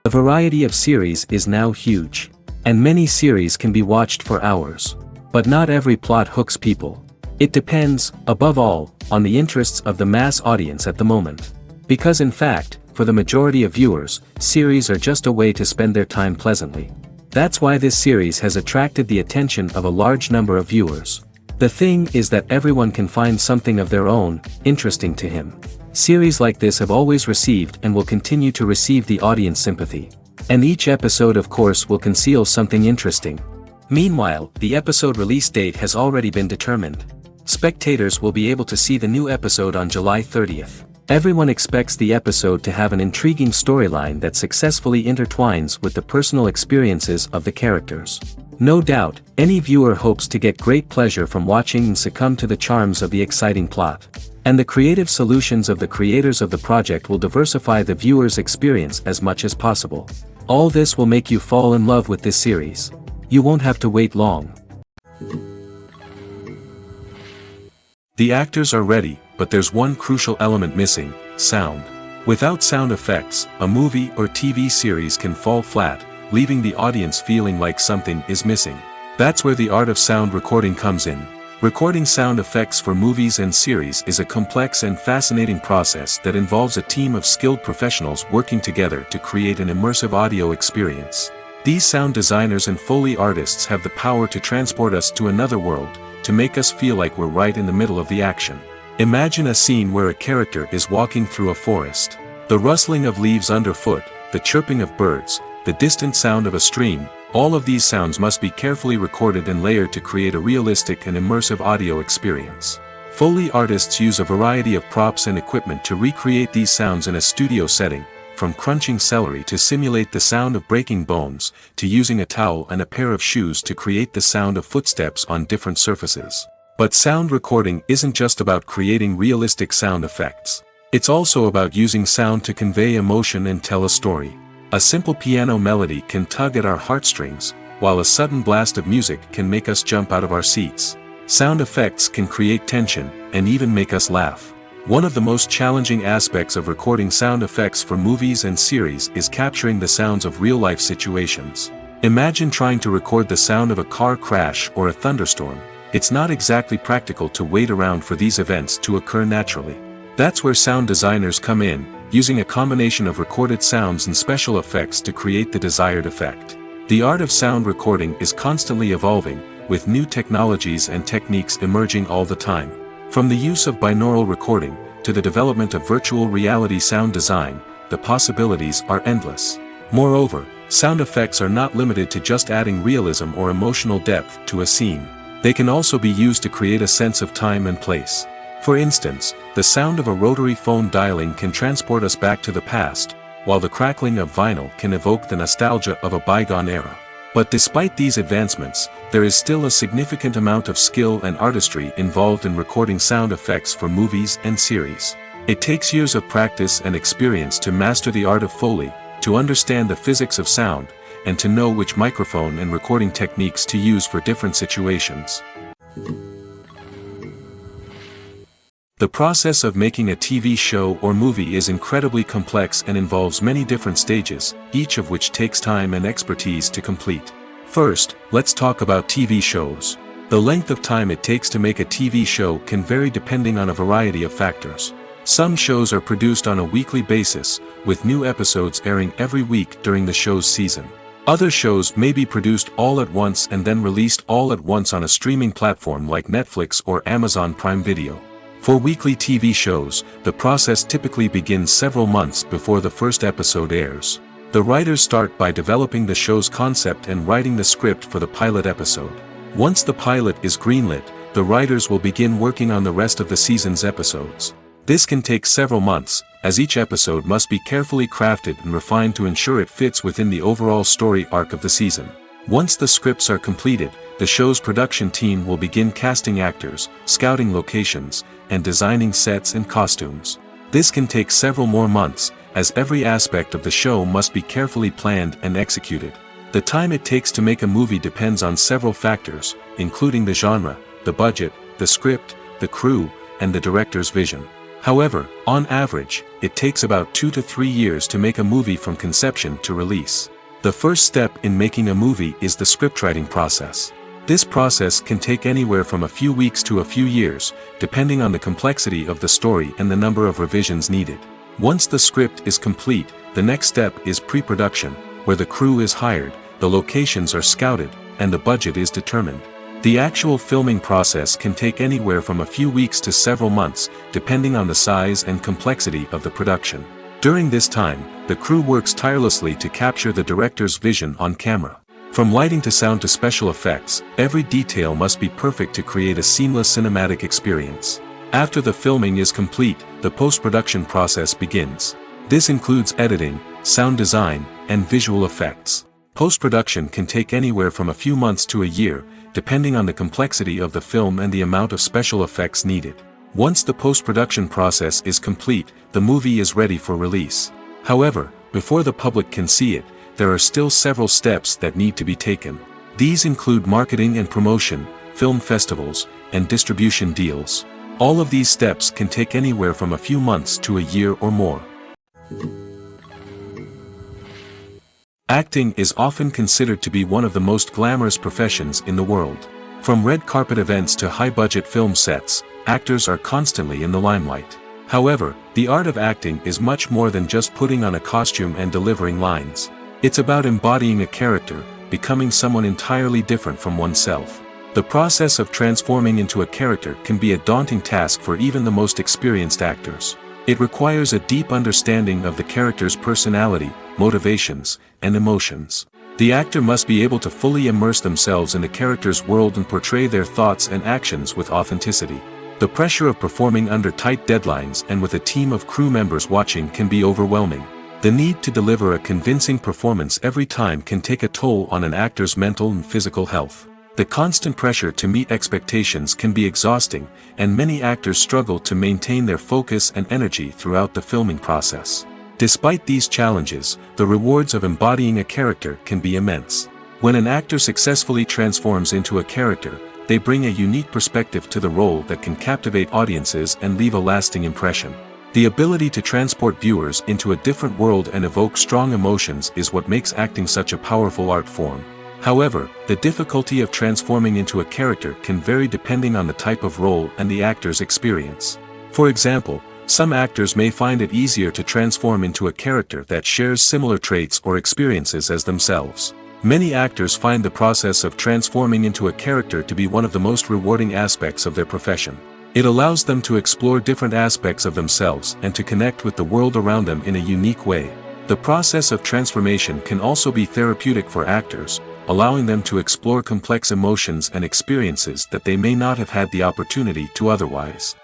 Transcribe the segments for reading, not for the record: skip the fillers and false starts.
The variety of series is now huge. And many series can be watched for hours. But not every plot hooks people. It depends, above all, on the interests of the mass audience at the moment. Because in fact, for the majority of viewers, series are just a way to spend their time pleasantly. That's why this series has attracted the attention of a large number of viewers. The thing is that everyone can find something of their own, interesting to him. Series like this have always received and will continue to receive the audience sympathy. And each episode of course will conceal something interesting. Meanwhile, the episode release date has already been determined. Spectators will be able to see the new episode on July 30th. Everyone expects the episode to have an intriguing storyline that successfully intertwines with the personal experiences of the characters. No doubt, any viewer hopes to get great pleasure from watching and succumb to the charms of the exciting plot. And the creative solutions of the creators of the project will diversify the viewer's experience as much as possible. All this will make you fall in love with this series. You won't have to wait long. The actors are ready, but there's one crucial element missing: sound. Without sound effects, a movie or TV series can fall flat, leaving the audience feeling like something is missing. That's where the art of sound recording comes in. Recording sound effects for movies and series is a complex and fascinating process that involves a team of skilled professionals working together to create an immersive audio experience. These sound designers and Foley artists have the power to transport us to another world, to make us feel like we're right in the middle of the action. Imagine a scene where a character is walking through a forest. The rustling of leaves underfoot, the chirping of birds, the distant sound of a stream, all of these sounds must be carefully recorded and layered to create a realistic and immersive audio experience. Foley artists use a variety of props and equipment to recreate these sounds in a studio setting, from crunching celery to simulate the sound of breaking bones, to using a towel and a pair of shoes to create the sound of footsteps on different surfaces. But sound recording isn't just about creating realistic sound effects. It's also about using sound to convey emotion and tell a story. A simple piano melody can tug at our heartstrings, while a sudden blast of music can make us jump out of our seats. Sound effects can create tension, and even make us laugh. One of the most challenging aspects of recording sound effects for movies and series is capturing the sounds of real-life situations. Imagine trying to record the sound of a car crash or a thunderstorm. It's not exactly practical to wait around for these events to occur naturally. That's where sound designers come in, using a combination of recorded sounds and special effects to create the desired effect. The art of sound recording is constantly evolving, with new technologies and techniques emerging all the time. From the use of binaural recording, to the development of virtual reality sound design, the possibilities are endless. Moreover, sound effects are not limited to just adding realism or emotional depth to a scene. They can also be used to create a sense of time and place. For instance, the sound of a rotary phone dialing can transport us back to the past, while the crackling of vinyl can evoke the nostalgia of a bygone era. But despite these advancements, there is still a significant amount of skill and artistry involved in recording sound effects for movies and series. It takes years of practice and experience to master the art of Foley, to understand the physics of sound, and to know which microphone and recording techniques to use for different situations. The process of making a TV show or movie is incredibly complex and involves many different stages, each of which takes time and expertise to complete. First, let's talk about TV shows. The length of time it takes to make a TV show can vary depending on a variety of factors. Some shows are produced on a weekly basis, with new episodes airing every week during the show's season. Other shows may be produced all at once and then released all at once on a streaming platform like Netflix or Amazon Prime Video. For weekly TV shows, the process typically begins several months before the first episode airs. The writers start by developing the show's concept and writing the script for the pilot episode. Once the pilot is greenlit, the writers will begin working on the rest of the season's episodes. This can take several months, as each episode must be carefully crafted and refined to ensure it fits within the overall story arc of the season. Once the scripts are completed, the show's production team will begin casting actors, scouting locations, and designing sets and costumes. This can take several more months, as every aspect of the show must be carefully planned and executed. The time it takes to make a movie depends on several factors, including the genre, the budget, the script, the crew, and the director's vision. However, on average, it takes about 2 to 3 years to make a movie from conception to release. The first step in making a movie is the scriptwriting process. This process can take anywhere from a few weeks to a few years, depending on the complexity of the story and the number of revisions needed. Once the script is complete, the next step is pre-production, where the crew is hired, the locations are scouted, and the budget is determined. The actual filming process can take anywhere from a few weeks to several months, depending on the size and complexity of the production. During this time, the crew works tirelessly to capture the director's vision on camera. From lighting to sound to special effects, every detail must be perfect to create a seamless cinematic experience. After the filming is complete, the post-production process begins. This includes editing, sound design, and visual effects. Post-production can take anywhere from a few months to a year, depending on the complexity of the film and the amount of special effects needed. Once the post-production process is complete, the movie is ready for release. However, before the public can see it, there are still several steps that need to be taken. These include marketing and promotion, film festivals, and distribution deals. All of these steps can take anywhere from a few months to a year or more. Acting is often considered to be one of the most glamorous professions in the world. From red carpet events to high-budget film sets, actors are constantly in the limelight. However, the art of acting is much more than just putting on a costume and delivering lines. It's about embodying a character, becoming someone entirely different from oneself. The process of transforming into a character can be a daunting task for even the most experienced actors. It requires a deep understanding of the character's personality, motivations, and emotions. The actor must be able to fully immerse themselves in the character's world and portray their thoughts and actions with authenticity. The pressure of performing under tight deadlines and with a team of crew members watching can be overwhelming. The need to deliver a convincing performance every time can take a toll on an actor's mental and physical health. The constant pressure to meet expectations can be exhausting, and many actors struggle to maintain their focus and energy throughout the filming process. Despite these challenges, the rewards of embodying a character can be immense. When an actor successfully transforms into a character, they bring a unique perspective to the role that can captivate audiences and leave a lasting impression. The ability to transport viewers into a different world and evoke strong emotions is what makes acting such a powerful art form. However, the difficulty of transforming into a character can vary depending on the type of role and the actor's experience. For example, some actors may find it easier to transform into a character that shares similar traits or experiences as themselves. Many actors find the process of transforming into a character to be one of the most rewarding aspects of their profession. It allows them to explore different aspects of themselves and to connect with the world around them in a unique way. The process of transformation can also be therapeutic for actors, allowing them to explore complex emotions and experiences that they may not have had the opportunity to otherwise.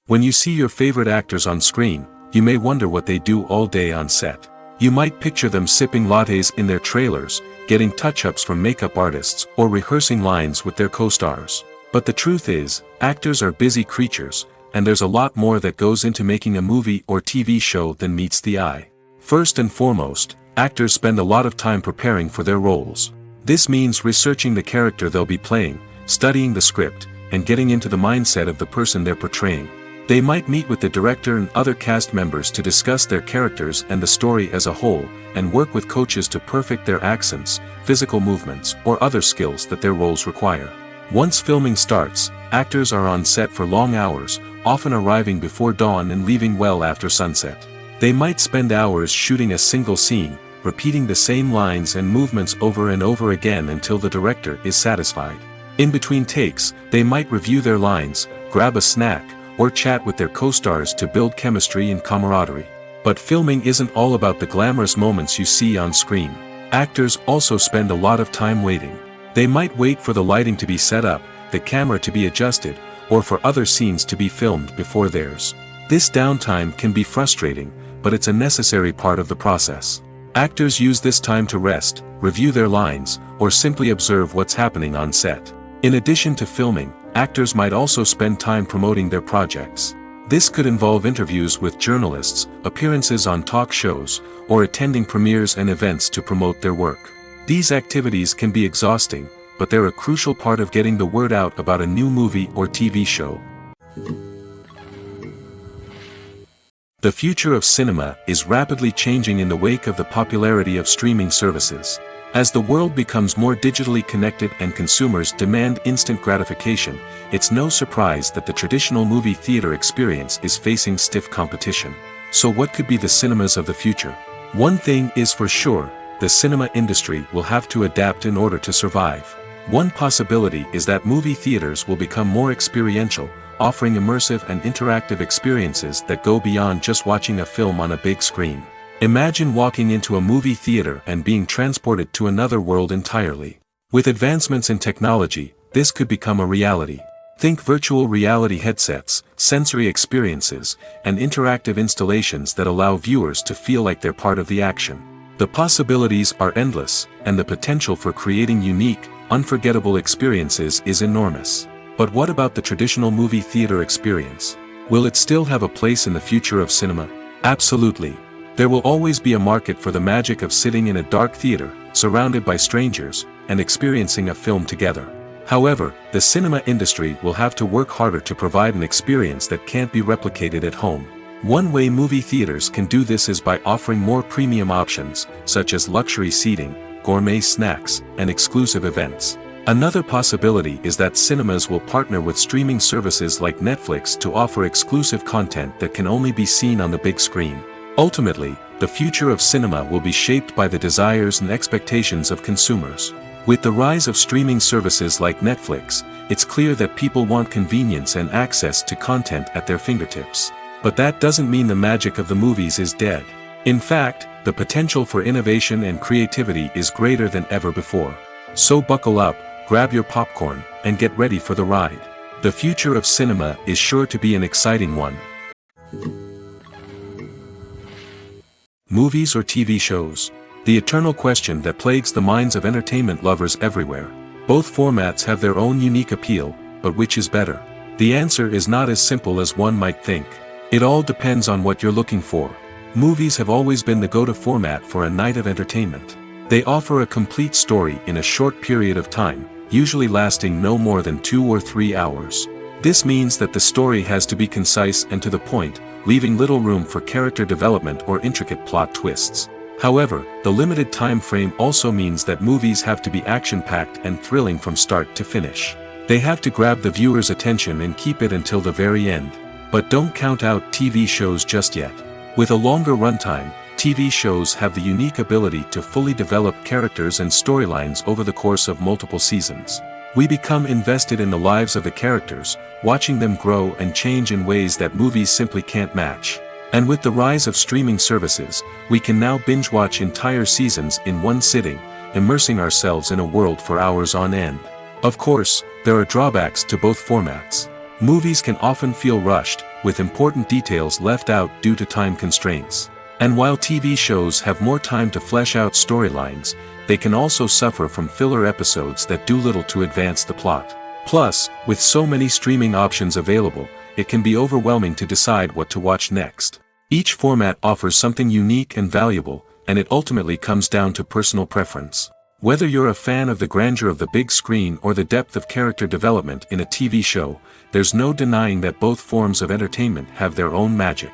When you see your favorite actors on screen, you may wonder what they do all day on set. You might picture them sipping lattes in their trailers, getting touch-ups from makeup artists, or rehearsing lines with their co-stars. But the truth is, actors are busy creatures, and there's a lot more that goes into making a movie or TV show than meets the eye. First and foremost, actors spend a lot of time preparing for their roles. This means researching the character they'll be playing, studying the script, and getting into the mindset of the person they're portraying. They might meet with the director and other cast members to discuss their characters and the story as a whole, and work with coaches to perfect their accents, physical movements, or other skills that their roles require. Once filming starts, actors are on set for long hours, often arriving before dawn and leaving well after sunset. They might spend hours shooting a single scene, repeating the same lines and movements over and over again until the director is satisfied. In between takes, they might review their lines, grab a snack, or chat with their co-stars to build chemistry and camaraderie. But filming isn't all about the glamorous moments you see on screen. Actors also spend a lot of time waiting. They might wait for the lighting to be set up, the camera to be adjusted, or for other scenes to be filmed before theirs. This downtime can be frustrating, but it's a necessary part of the process. Actors use this time to rest, review their lines, or simply observe what's happening on set. In addition to filming, actors might also spend time promoting their projects. This could involve interviews with journalists, appearances on talk shows, or attending premieres and events to promote their work. These activities can be exhausting, but they're a crucial part of getting the word out about a new movie or TV show. The future of cinema is rapidly changing in the wake of the popularity of streaming services. As the world becomes more digitally connected and consumers demand instant gratification, it's no surprise that the traditional movie theater experience is facing stiff competition. So what could be the cinemas of the future? One thing is for sure, the cinema industry will have to adapt in order to survive. One possibility is that movie theaters will become more experiential, offering immersive and interactive experiences that go beyond just watching a film on a big screen. Imagine walking into a movie theater and being transported to another world entirely. With advancements in technology, this could become a reality. Think virtual reality headsets, sensory experiences, and interactive installations that allow viewers to feel like they're part of the action. The possibilities are endless, and the potential for creating unique, unforgettable experiences is enormous. But what about the traditional movie theater experience? Will it still have a place in the future of cinema? Absolutely. There will always be a market for the magic of sitting in a dark theater, surrounded by strangers, and experiencing a film together. However, the cinema industry will have to work harder to provide an experience that can't be replicated at home. One way movie theaters can do this is by offering more premium options, such as luxury seating, gourmet snacks, and exclusive events. Another possibility is that cinemas will partner with streaming services like Netflix to offer exclusive content that can only be seen on the big screen. Ultimately, the future of cinema will be shaped by the desires and expectations of consumers. With the rise of streaming services like Netflix, it's clear that people want convenience and access to content at their fingertips. But that doesn't mean the magic of the movies is dead. In fact, the potential for innovation and creativity is greater than ever before. So buckle up, grab your popcorn, and get ready for the ride. The future of cinema is sure to be an exciting one. Movies or TV shows? The eternal question that plagues the minds of entertainment lovers everywhere. Both formats have their own unique appeal, but which is better? The answer is not as simple as one might think. It all depends on what you're looking for. Movies have always been the go-to format for a night of entertainment. They offer a complete story in a short period of time, usually lasting no more than 2 or 3 hours. This means that the story has to be concise and to the point, leaving little room for character development or intricate plot twists. However, the limited time frame also means that movies have to be action-packed and thrilling from start to finish. They have to grab the viewer's attention and keep it until the very end. But don't count out TV shows just yet. With a longer runtime, TV shows have the unique ability to fully develop characters and storylines over the course of multiple seasons. We become invested in the lives of the characters, watching them grow and change in ways that movies simply can't match. And with the rise of streaming services, we can now binge-watch entire seasons in one sitting, immersing ourselves in a world for hours on end. Of course, there are drawbacks to both formats. Movies can often feel rushed, with important details left out due to time constraints. And while TV shows have more time to flesh out storylines, they can also suffer from filler episodes that do little to advance the plot. Plus, with so many streaming options available, it can be overwhelming to decide what to watch next. Each format offers something unique and valuable, and it ultimately comes down to personal preference. Whether you're a fan of the grandeur of the big screen or the depth of character development in a TV show, there's no denying that both forms of entertainment have their own magic.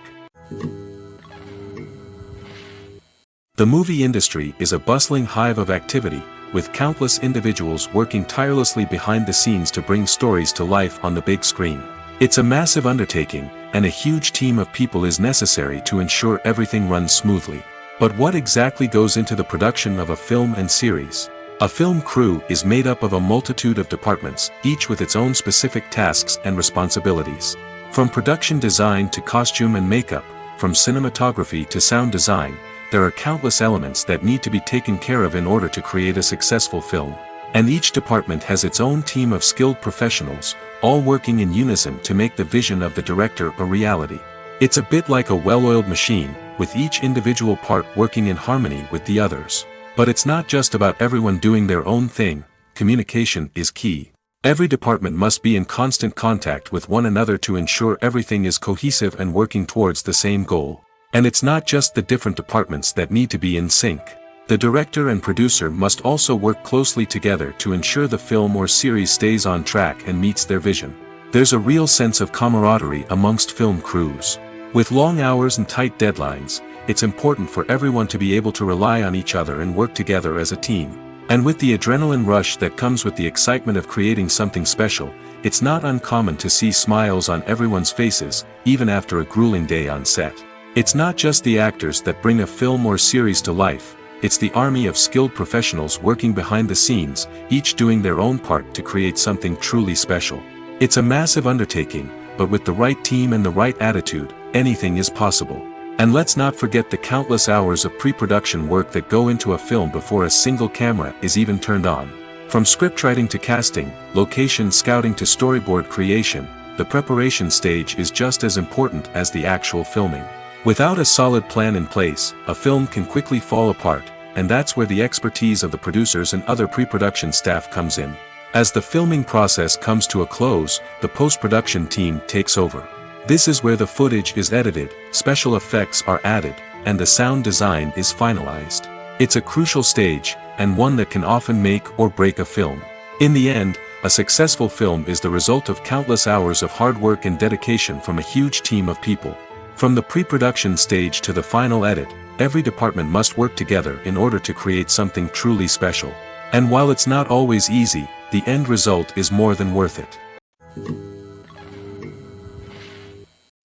The movie industry is a bustling hive of activity, with countless individuals working tirelessly behind the scenes to bring stories to life on the big screen. It's a massive undertaking, and a huge team of people is necessary to ensure everything runs smoothly. But what exactly goes into the production of a film and series? A film crew is made up of a multitude of departments, each with its own specific tasks and responsibilities. From production design to costume and makeup, from cinematography to sound design, there are countless elements that need to be taken care of in order to create a successful film. And each department has its own team of skilled professionals, all working in unison to make the vision of the director a reality. It's a bit like a well-oiled machine, with each individual part working in harmony with the others. But it's not just about everyone doing their own thing. Communication is key. Every department must be in constant contact with one another to ensure everything is cohesive and working towards the same goal. And it's not just the different departments that need to be in sync. The director and producer must also work closely together to ensure the film or series stays on track and meets their vision. There's a real sense of camaraderie amongst film crews. With long hours and tight deadlines, it's important for everyone to be able to rely on each other and work together as a team. And with the adrenaline rush that comes with the excitement of creating something special, it's not uncommon to see smiles on everyone's faces, even after a grueling day on set. It's not just the actors that bring a film or series to life, it's the army of skilled professionals working behind the scenes, each doing their own part to create something truly special. It's a massive undertaking, but with the right team and the right attitude, anything is possible. And let's not forget the countless hours of pre-production work that go into a film before a single camera is even turned on. From scriptwriting to casting, location scouting to storyboard creation, the preparation stage is just as important as the actual filming. Without a solid plan in place, a film can quickly fall apart, and that's where the expertise of the producers and other pre-production staff comes in. As the filming process comes to a close, the post-production team takes over. This is where the footage is edited, special effects are added, and the sound design is finalized. It's a crucial stage, and one that can often make or break a film. In the end, a successful film is the result of countless hours of hard work and dedication from a huge team of people. From the pre-production stage to the final edit, every department must work together in order to create something truly special. And while it's not always easy, the end result is more than worth it.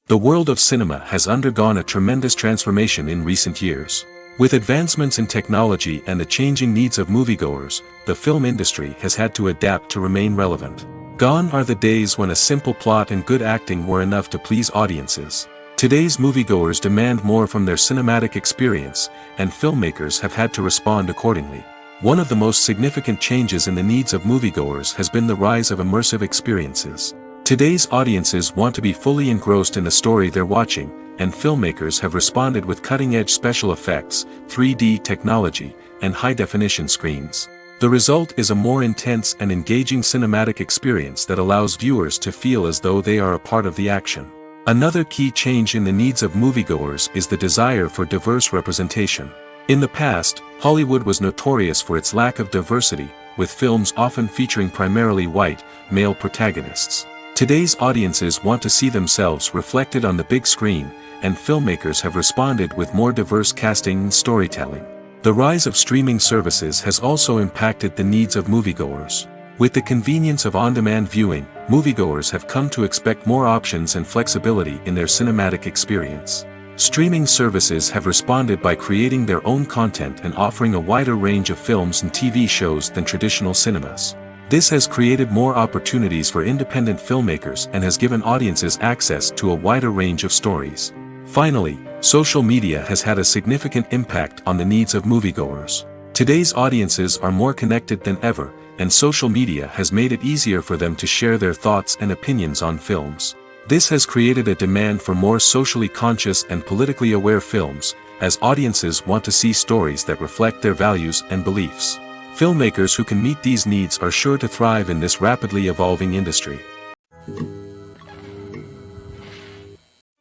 The world of cinema has undergone a tremendous transformation in recent years. With advancements in technology and the changing needs of moviegoers, the film industry has had to adapt to remain relevant. Gone are the days when a simple plot and good acting were enough to please audiences. Today's moviegoers demand more from their cinematic experience, and filmmakers have had to respond accordingly. One of the most significant changes in the needs of moviegoers has been the rise of immersive experiences. Today's audiences want to be fully engrossed in the story they're watching, and filmmakers have responded with cutting-edge special effects, 3D technology, and high-definition screens. The result is a more intense and engaging cinematic experience that allows viewers to feel as though they are a part of the action. Another key change in the needs of moviegoers is the desire for diverse representation. In the past, Hollywood was notorious for its lack of diversity, with films often featuring primarily white, male protagonists. Today's audiences want to see themselves reflected on the big screen, and filmmakers have responded with more diverse casting and storytelling. The rise of streaming services has also impacted the needs of moviegoers. With the convenience of on-demand viewing, moviegoers have come to expect more options and flexibility in their cinematic experience. Streaming services have responded by creating their own content and offering a wider range of films and TV shows than traditional cinemas. This has created more opportunities for independent filmmakers and has given audiences access to a wider range of stories. Finally, social media has had a significant impact on the needs of moviegoers. Today's audiences are more connected than ever, and social media has made it easier for them to share their thoughts and opinions on films. This has created a demand for more socially conscious and politically aware films, as audiences want to see stories that reflect their values and beliefs. Filmmakers who can meet these needs are sure to thrive in this rapidly evolving industry.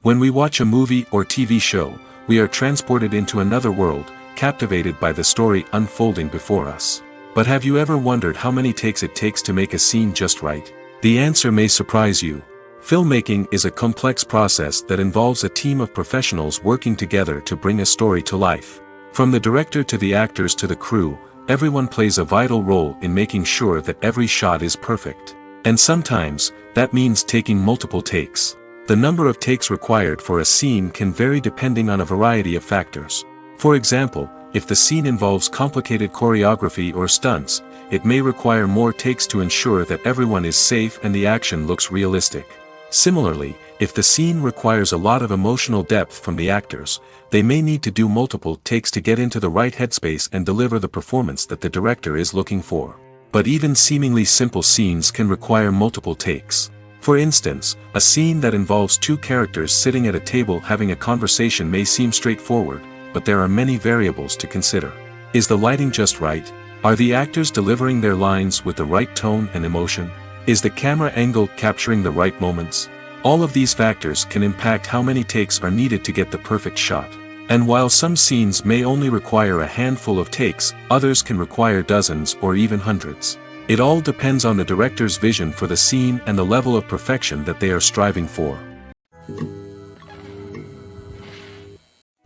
When we watch a movie or TV show, we are transported into another world, captivated by the story unfolding before us. But have you ever wondered how many takes it takes to make a scene just right? The answer may surprise you. Filmmaking is a complex process that involves a team of professionals working together to bring a story to life. From the director to the actors to the crew, everyone plays a vital role in making sure that every shot is perfect. And sometimes, that means taking multiple takes. The number of takes required for a scene can vary depending on a variety of factors. For example, if the scene involves complicated choreography or stunts, it may require more takes to ensure that everyone is safe and the action looks realistic. Similarly, if the scene requires a lot of emotional depth from the actors, they may need to do multiple takes to get into the right headspace and deliver the performance that the director is looking for. But even seemingly simple scenes can require multiple takes. For instance, a scene that involves two characters sitting at a table having a conversation may seem straightforward, but there are many variables to consider. Is the lighting just right? Are the actors delivering their lines with the right tone and emotion? Is the camera angle capturing the right moments? All of these factors can impact how many takes are needed to get the perfect shot. And while some scenes may only require a handful of takes, others can require dozens or even hundreds. It all depends on the director's vision for the scene and the level of perfection that they are striving for.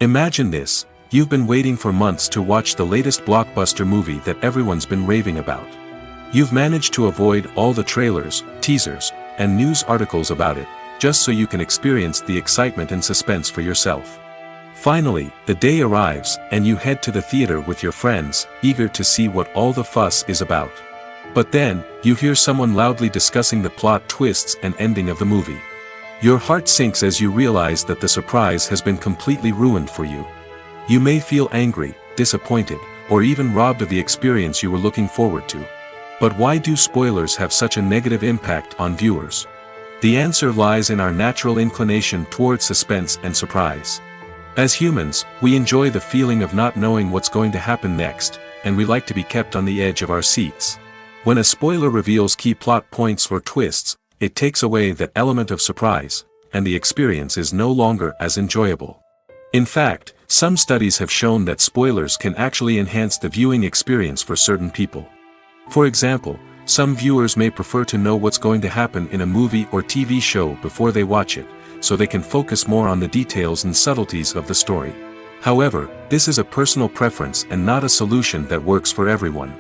Imagine this: you've been waiting for months to watch the latest blockbuster movie that everyone's been raving about. You've managed to avoid all the trailers, teasers, and news articles about it, just so you can experience the excitement and suspense for yourself. Finally, the day arrives, and you head to the theater with your friends, eager to see what all the fuss is about. But then, you hear someone loudly discussing the plot twists and ending of the movie. Your heart sinks as you realize that the surprise has been completely ruined for you. You may feel angry, disappointed, or even robbed of the experience you were looking forward to. But why do spoilers have such a negative impact on viewers? The answer lies in our natural inclination towards suspense and surprise. As humans, we enjoy the feeling of not knowing what's going to happen next, and we like to be kept on the edge of our seats. When a spoiler reveals key plot points or twists, it takes away that element of surprise, and the experience is no longer as enjoyable. In fact, some studies have shown that spoilers can actually enhance the viewing experience for certain people. For example, some viewers may prefer to know what's going to happen in a movie or TV show before they watch it, so they can focus more on the details and subtleties of the story. However, this is a personal preference and not a solution that works for everyone.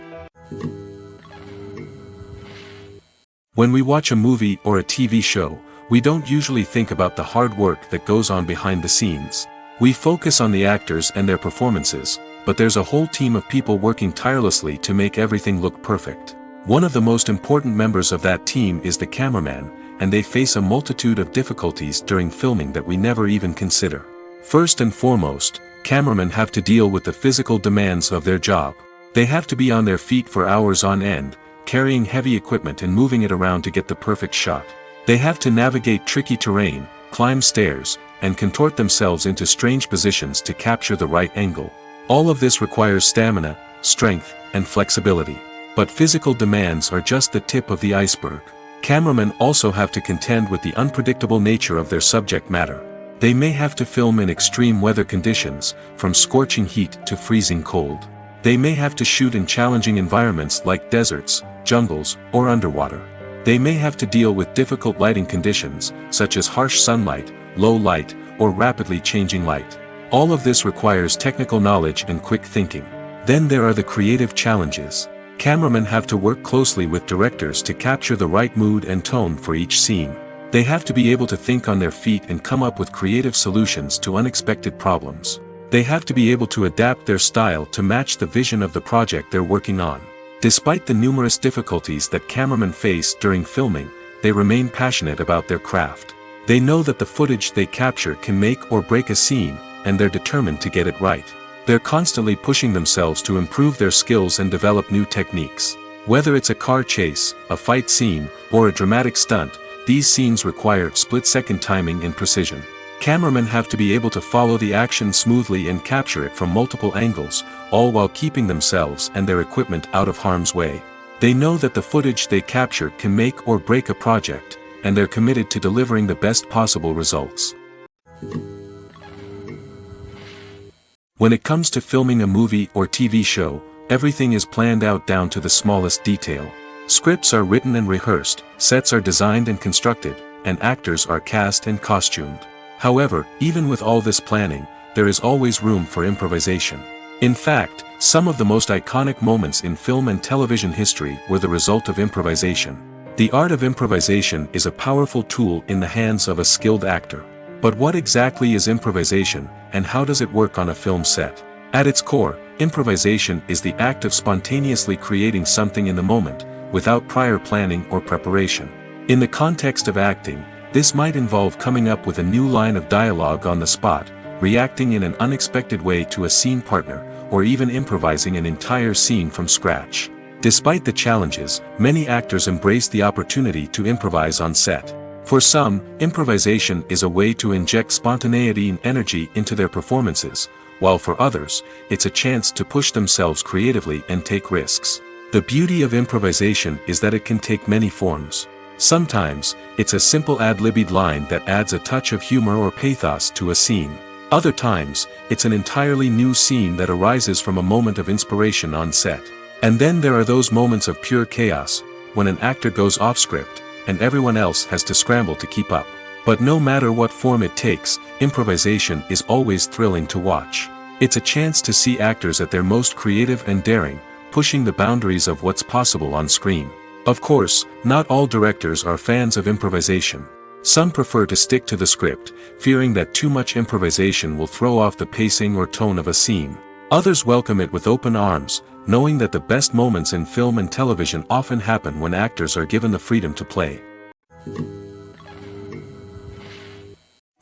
When we watch a movie or a TV show, we don't usually think about the hard work that goes on behind the scenes. We focus on the actors and their performances, but there's a whole team of people working tirelessly to make everything look perfect. One of the most important members of that team is the cameraman, and they face a multitude of difficulties during filming that we never even consider. First and foremost, cameramen have to deal with the physical demands of their job. They have to be on their feet for hours on end, carrying heavy equipment and moving it around to get the perfect shot. They have to navigate tricky terrain, climb stairs, and contort themselves into strange positions to capture the right angle. All of this requires stamina, strength, and flexibility. But physical demands are just the tip of the iceberg. Cameramen also have to contend with the unpredictable nature of their subject matter. They may have to film in extreme weather conditions, from scorching heat to freezing cold. They may have to shoot in challenging environments like deserts, jungles, or underwater. They may have to deal with difficult lighting conditions, such as harsh sunlight, low light, or rapidly changing light. All of this requires technical knowledge and quick thinking. Then there are the creative challenges. Cameramen have to work closely with directors to capture the right mood and tone for each scene. They have to be able to think on their feet and come up with creative solutions to unexpected problems. They have to be able to adapt their style to match the vision of the project they're working on. Despite the numerous difficulties that cameramen face during filming, they remain passionate about their craft. They know that the footage they capture can make or break a scene, and they're determined to get it right. They're constantly pushing themselves to improve their skills and develop new techniques. Whether it's a car chase, a fight scene, or a dramatic stunt, these scenes require split-second timing and precision. Cameramen have to be able to follow the action smoothly and capture it from multiple angles, all while keeping themselves and their equipment out of harm's way. They know that the footage they capture can make or break a project, and they're committed to delivering the best possible results. When it comes to filming a movie or TV show, everything is planned out down to the smallest detail. Scripts are written and rehearsed, sets are designed and constructed, and actors are cast and costumed. However, even with all this planning, there is always room for improvisation. In fact, some of the most iconic moments in film and television history were the result of improvisation. The art of improvisation is a powerful tool in the hands of a skilled actor. But what exactly is improvisation, and how does it work on a film set? At its core, improvisation is the act of spontaneously creating something in the moment, without prior planning or preparation. In the context of acting, this might involve coming up with a new line of dialogue on the spot, reacting in an unexpected way to a scene partner, or even improvising an entire scene from scratch. Despite the challenges, many actors embrace the opportunity to improvise on set. For some, improvisation is a way to inject spontaneity and energy into their performances, while for others, it's a chance to push themselves creatively and take risks. The beauty of improvisation is that it can take many forms. Sometimes, it's a simple ad-libbed line that adds a touch of humor or pathos to a scene. Other times, it's an entirely new scene that arises from a moment of inspiration on set. And then there are those moments of pure chaos, when an actor goes off script, and everyone else has to scramble to keep up. But no matter what form it takes, improvisation is always thrilling to watch. It's a chance to see actors at their most creative and daring, pushing the boundaries of what's possible on screen. Of course, not all directors are fans of improvisation. Some prefer to stick to the script, fearing that too much improvisation will throw off the pacing or tone of a scene. Others welcome it with open arms, knowing that the best moments in film and television often happen when actors are given the freedom to play.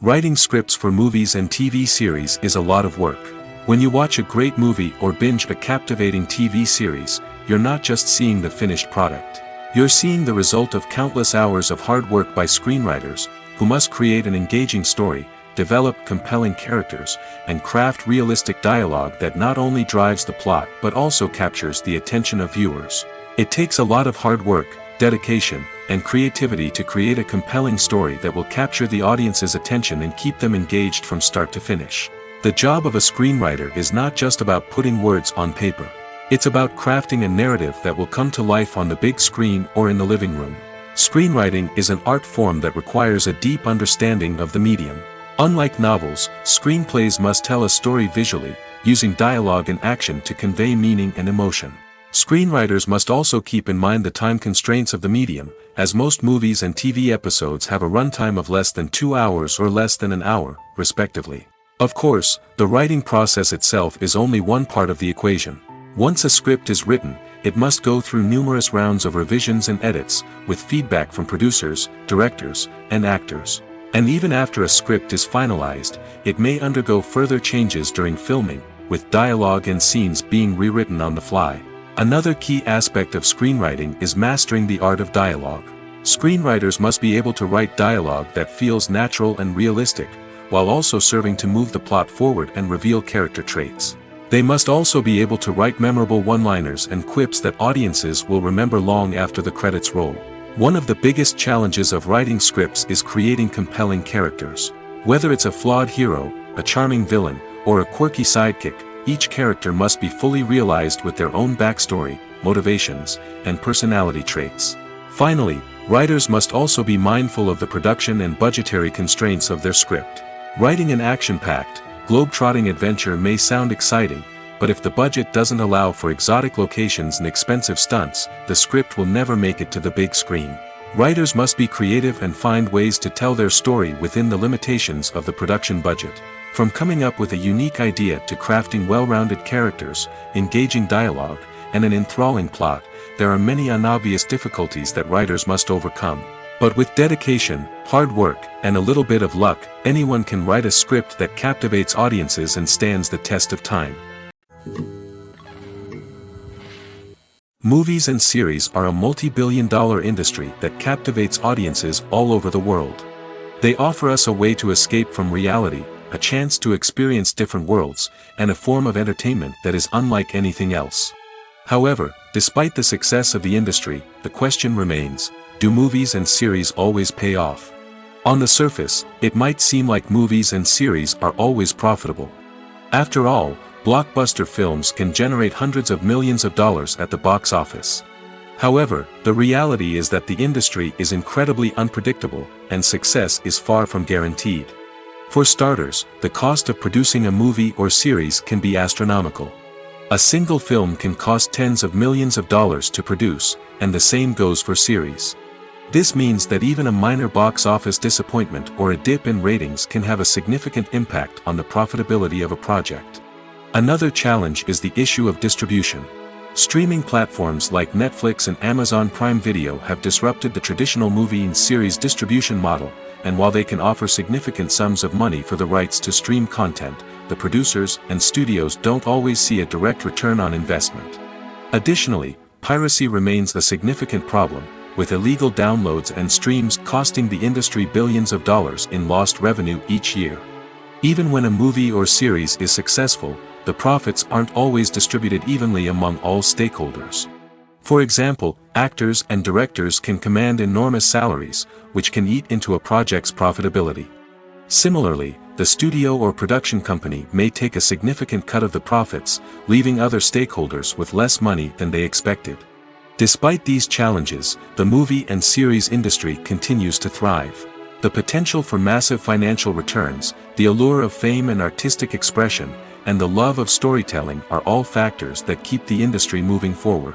Writing scripts for movies and TV series is a lot of work. When you watch a great movie or binge a captivating TV series, you're not just seeing the finished product. You're seeing the result of countless hours of hard work by screenwriters, who must create an engaging story, develop compelling characters, and craft realistic dialogue that not only drives the plot but also captures the attention of viewers. It takes a lot of hard work, dedication, and creativity to create a compelling story that will capture the audience's attention and keep them engaged from start to finish. The job of a screenwriter is not just about putting words on paper. It's about crafting a narrative that will come to life on the big screen or in the living room. Screenwriting is an art form that requires a deep understanding of the medium. Unlike novels, screenplays must tell a story visually, using dialogue and action to convey meaning and emotion. Screenwriters must also keep in mind the time constraints of the medium, as most movies and TV episodes have a runtime of less than 2 hours or less than an hour, respectively. Of course, the writing process itself is only one part of the equation. Once a script is written, it must go through numerous rounds of revisions and edits, with feedback from producers, directors, and actors. And even after a script is finalized, it may undergo further changes during filming, with dialogue and scenes being rewritten on the fly. Another key aspect of screenwriting is mastering the art of dialogue. Screenwriters must be able to write dialogue that feels natural and realistic, while also serving to move the plot forward and reveal character traits. They must also be able to write memorable one-liners and quips that audiences will remember long after the credits roll. One of the biggest challenges of writing scripts is creating compelling characters. Whether it's a flawed hero, a charming villain, or a quirky sidekick, each character must be fully realized with their own backstory, motivations, and personality traits. Finally, writers must also be mindful of the production and budgetary constraints of their script. Writing an action-packed, globe-trotting adventure may sound exciting, but if the budget doesn't allow for exotic locations and expensive stunts, the script will never make it to the big screen. Writers must be creative and find ways to tell their story within the limitations of the production budget. From coming up with a unique idea to crafting well-rounded characters, engaging dialogue, and an enthralling plot, there are many unobvious difficulties that writers must overcome. But with dedication, hard work, and a little bit of luck, anyone can write a script that captivates audiences and stands the test of time. Movies and series are a multi-billion-dollar industry that captivates audiences all over the world. They offer us a way to escape from reality, a chance to experience different worlds, and a form of entertainment that is unlike anything else. However, despite the success of the industry, the question remains: do movies and series always pay off? On the surface, it might seem like movies and series are always profitable. After all, blockbuster films can generate hundreds of millions of dollars at the box office. However, the reality is that the industry is incredibly unpredictable, and success is far from guaranteed. For starters, the cost of producing a movie or series can be astronomical. A single film can cost tens of millions of dollars to produce, and the same goes for series. This means that even a minor box office disappointment or a dip in ratings can have a significant impact on the profitability of a project. Another challenge is the issue of distribution. Streaming platforms like Netflix and Amazon Prime Video have disrupted the traditional movie and series distribution model, and while they can offer significant sums of money for the rights to stream content, the producers and studios don't always see a direct return on investment. Additionally, piracy remains a significant problem, with illegal downloads and streams costing the industry billions of dollars in lost revenue each year. Even when a movie or series is successful, the profits aren't always distributed evenly among all stakeholders. For example, actors and directors can command enormous salaries, which can eat into a project's profitability. Similarly, the studio or production company may take a significant cut of the profits, leaving other stakeholders with less money than they expected. Despite these challenges, the movie and series industry continues to thrive. The potential for massive financial returns, the allure of fame and artistic expression, and the love of storytelling are all factors that keep the industry moving forward.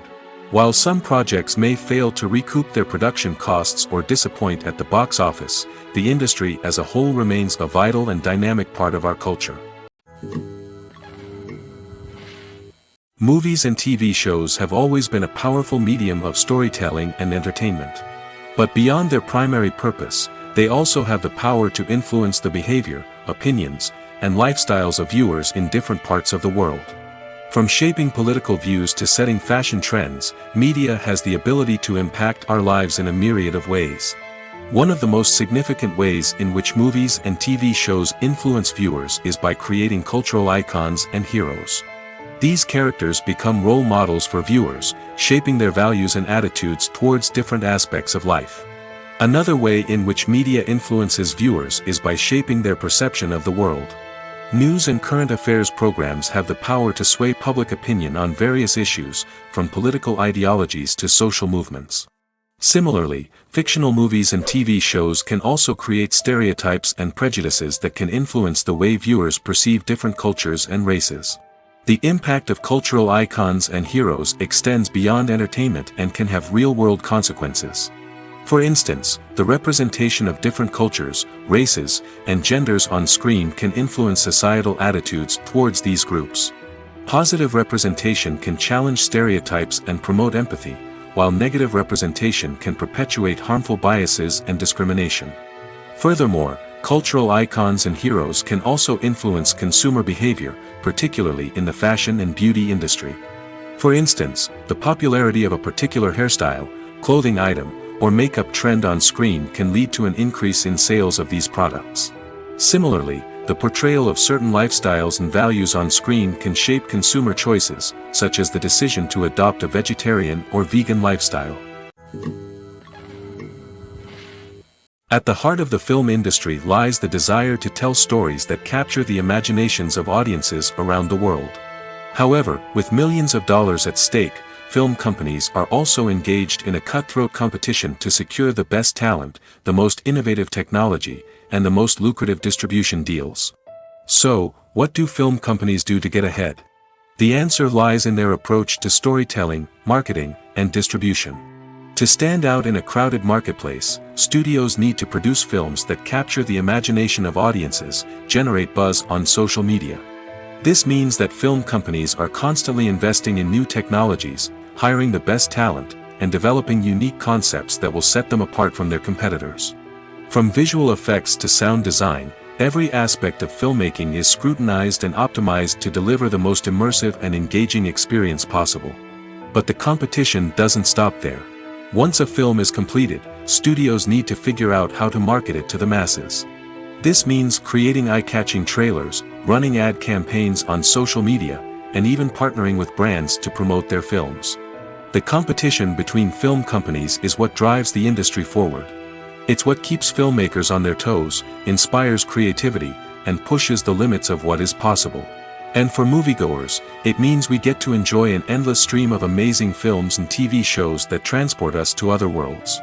While some projects may fail to recoup their production costs or disappoint at the box office, the industry as a whole remains a vital and dynamic part of our culture. Movies and TV shows have always been a powerful medium of storytelling and entertainment. But beyond their primary purpose, they also have the power to influence the behavior, opinions, and lifestyles of viewers in different parts of the world. From shaping political views to setting fashion trends, media has the ability to impact our lives in a myriad of ways. One of the most significant ways in which movies and TV shows influence viewers is by creating cultural icons and heroes. These characters become role models for viewers, shaping their values and attitudes towards different aspects of life. Another way in which media influences viewers is by shaping their perception of the world. News and current affairs programs have the power to sway public opinion on various issues, from political ideologies to social movements. Similarly, fictional movies and TV shows can also create stereotypes and prejudices that can influence the way viewers perceive different cultures and races. The impact of cultural icons and heroes extends beyond entertainment and can have real-world consequences. For instance, the representation of different cultures, races, and genders on screen can influence societal attitudes towards these groups. Positive representation can challenge stereotypes and promote empathy, while negative representation can perpetuate harmful biases and discrimination. Furthermore, cultural icons and heroes can also influence consumer behavior, particularly in the fashion and beauty industry. For instance, the popularity of a particular hairstyle, clothing item, or makeup trend on screen can lead to an increase in sales of these products. Similarly, the portrayal of certain lifestyles and values on screen can shape consumer choices, such as the decision to adopt a vegetarian or vegan lifestyle. At the heart of the film industry lies the desire to tell stories that capture the imaginations of audiences around the world. However, with millions of dollars at stake, film companies are also engaged in a cutthroat competition to secure the best talent, the most innovative technology, and the most lucrative distribution deals. So, what do film companies do to get ahead? The answer lies in their approach to storytelling, marketing, and distribution. To stand out in a crowded marketplace, studios need to produce films that capture the imagination of audiences, generate buzz on social media. This means that film companies are constantly investing in new technologies, hiring the best talent, and developing unique concepts that will set them apart from their competitors. From visual effects to sound design, every aspect of filmmaking is scrutinized and optimized to deliver the most immersive and engaging experience possible. But the competition doesn't stop there. Once a film is completed, studios need to figure out how to market it to the masses. This means creating eye-catching trailers, running ad campaigns on social media, and even partnering with brands to promote their films. The competition between film companies is what drives the industry forward. It's what keeps filmmakers on their toes, inspires creativity, and pushes the limits of what is possible. And for moviegoers, it means we get to enjoy an endless stream of amazing films and TV shows that transport us to other worlds.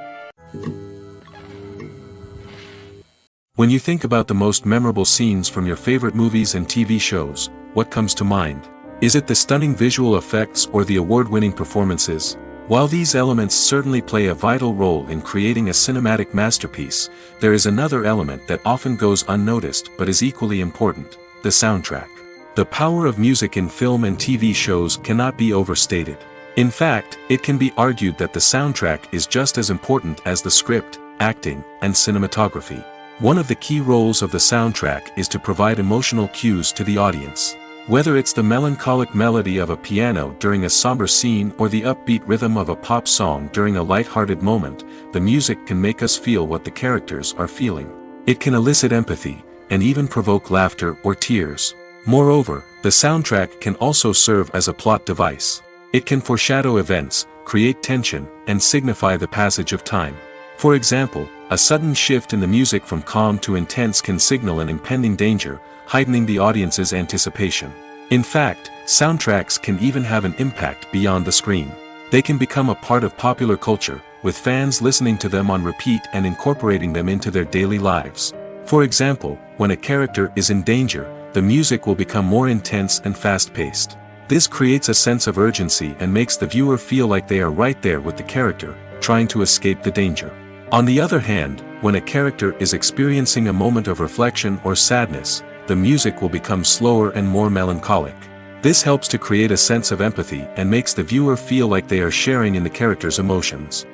When you think about the most memorable scenes from your favorite movies and TV shows, what comes to mind? Is it the stunning visual effects or the award-winning performances? While these elements certainly play a vital role in creating a cinematic masterpiece, there is another element that often goes unnoticed but is equally important: the soundtrack. The power of music in film and TV shows cannot be overstated. In fact, it can be argued that the soundtrack is just as important as the script, acting, and cinematography. One of the key roles of the soundtrack is to provide emotional cues to the audience. Whether it's the melancholic melody of a piano during a somber scene or the upbeat rhythm of a pop song during a light-hearted moment, the music can make us feel what the characters are feeling. It can elicit empathy, and even provoke laughter or tears. Moreover, the soundtrack can also serve as a plot device. It can foreshadow events, create tension, and signify the passage of time. For example, A sudden shift in the music from calm to intense can signal an impending danger, heightening the audience's anticipation. In fact, soundtracks can even have an impact beyond the screen. They can become a part of popular culture, with fans listening to them on repeat and incorporating them into their daily lives. For example, when a character is in danger, the music will become more intense and fast-paced. This creates a sense of urgency and makes the viewer feel like they are right there with the character, trying to escape the danger. On the other hand, when a character is experiencing a moment of reflection or sadness, the music will become slower and more melancholic. This helps to create a sense of empathy and makes the viewer feel like they are sharing in the character's emotions.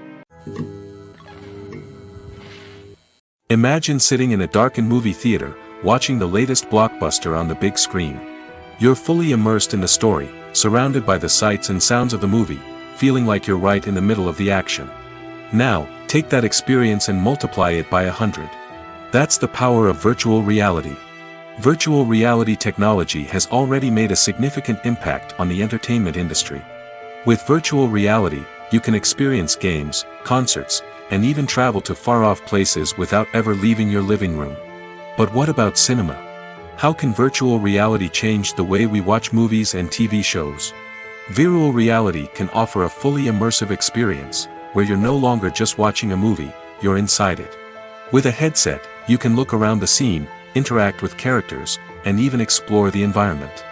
Imagine sitting in a darkened movie theater, watching the latest blockbuster on the big screen. You're fully immersed in the story, surrounded by the sights and sounds of the movie, feeling like you're right in the middle of the action. Now, take that experience and multiply it by 100. That's the power of virtual reality. Virtual reality technology has already made a significant impact on the entertainment industry. With virtual reality, you can experience games, concerts, and even travel to far-off places without ever leaving your living room. But what about cinema? How can virtual reality change the way we watch movies and TV shows? Virtual reality can offer a fully immersive experience, where you're no longer just watching a movie, you're inside it. With a headset, you can look around the scene, interact with characters, and even explore the environment.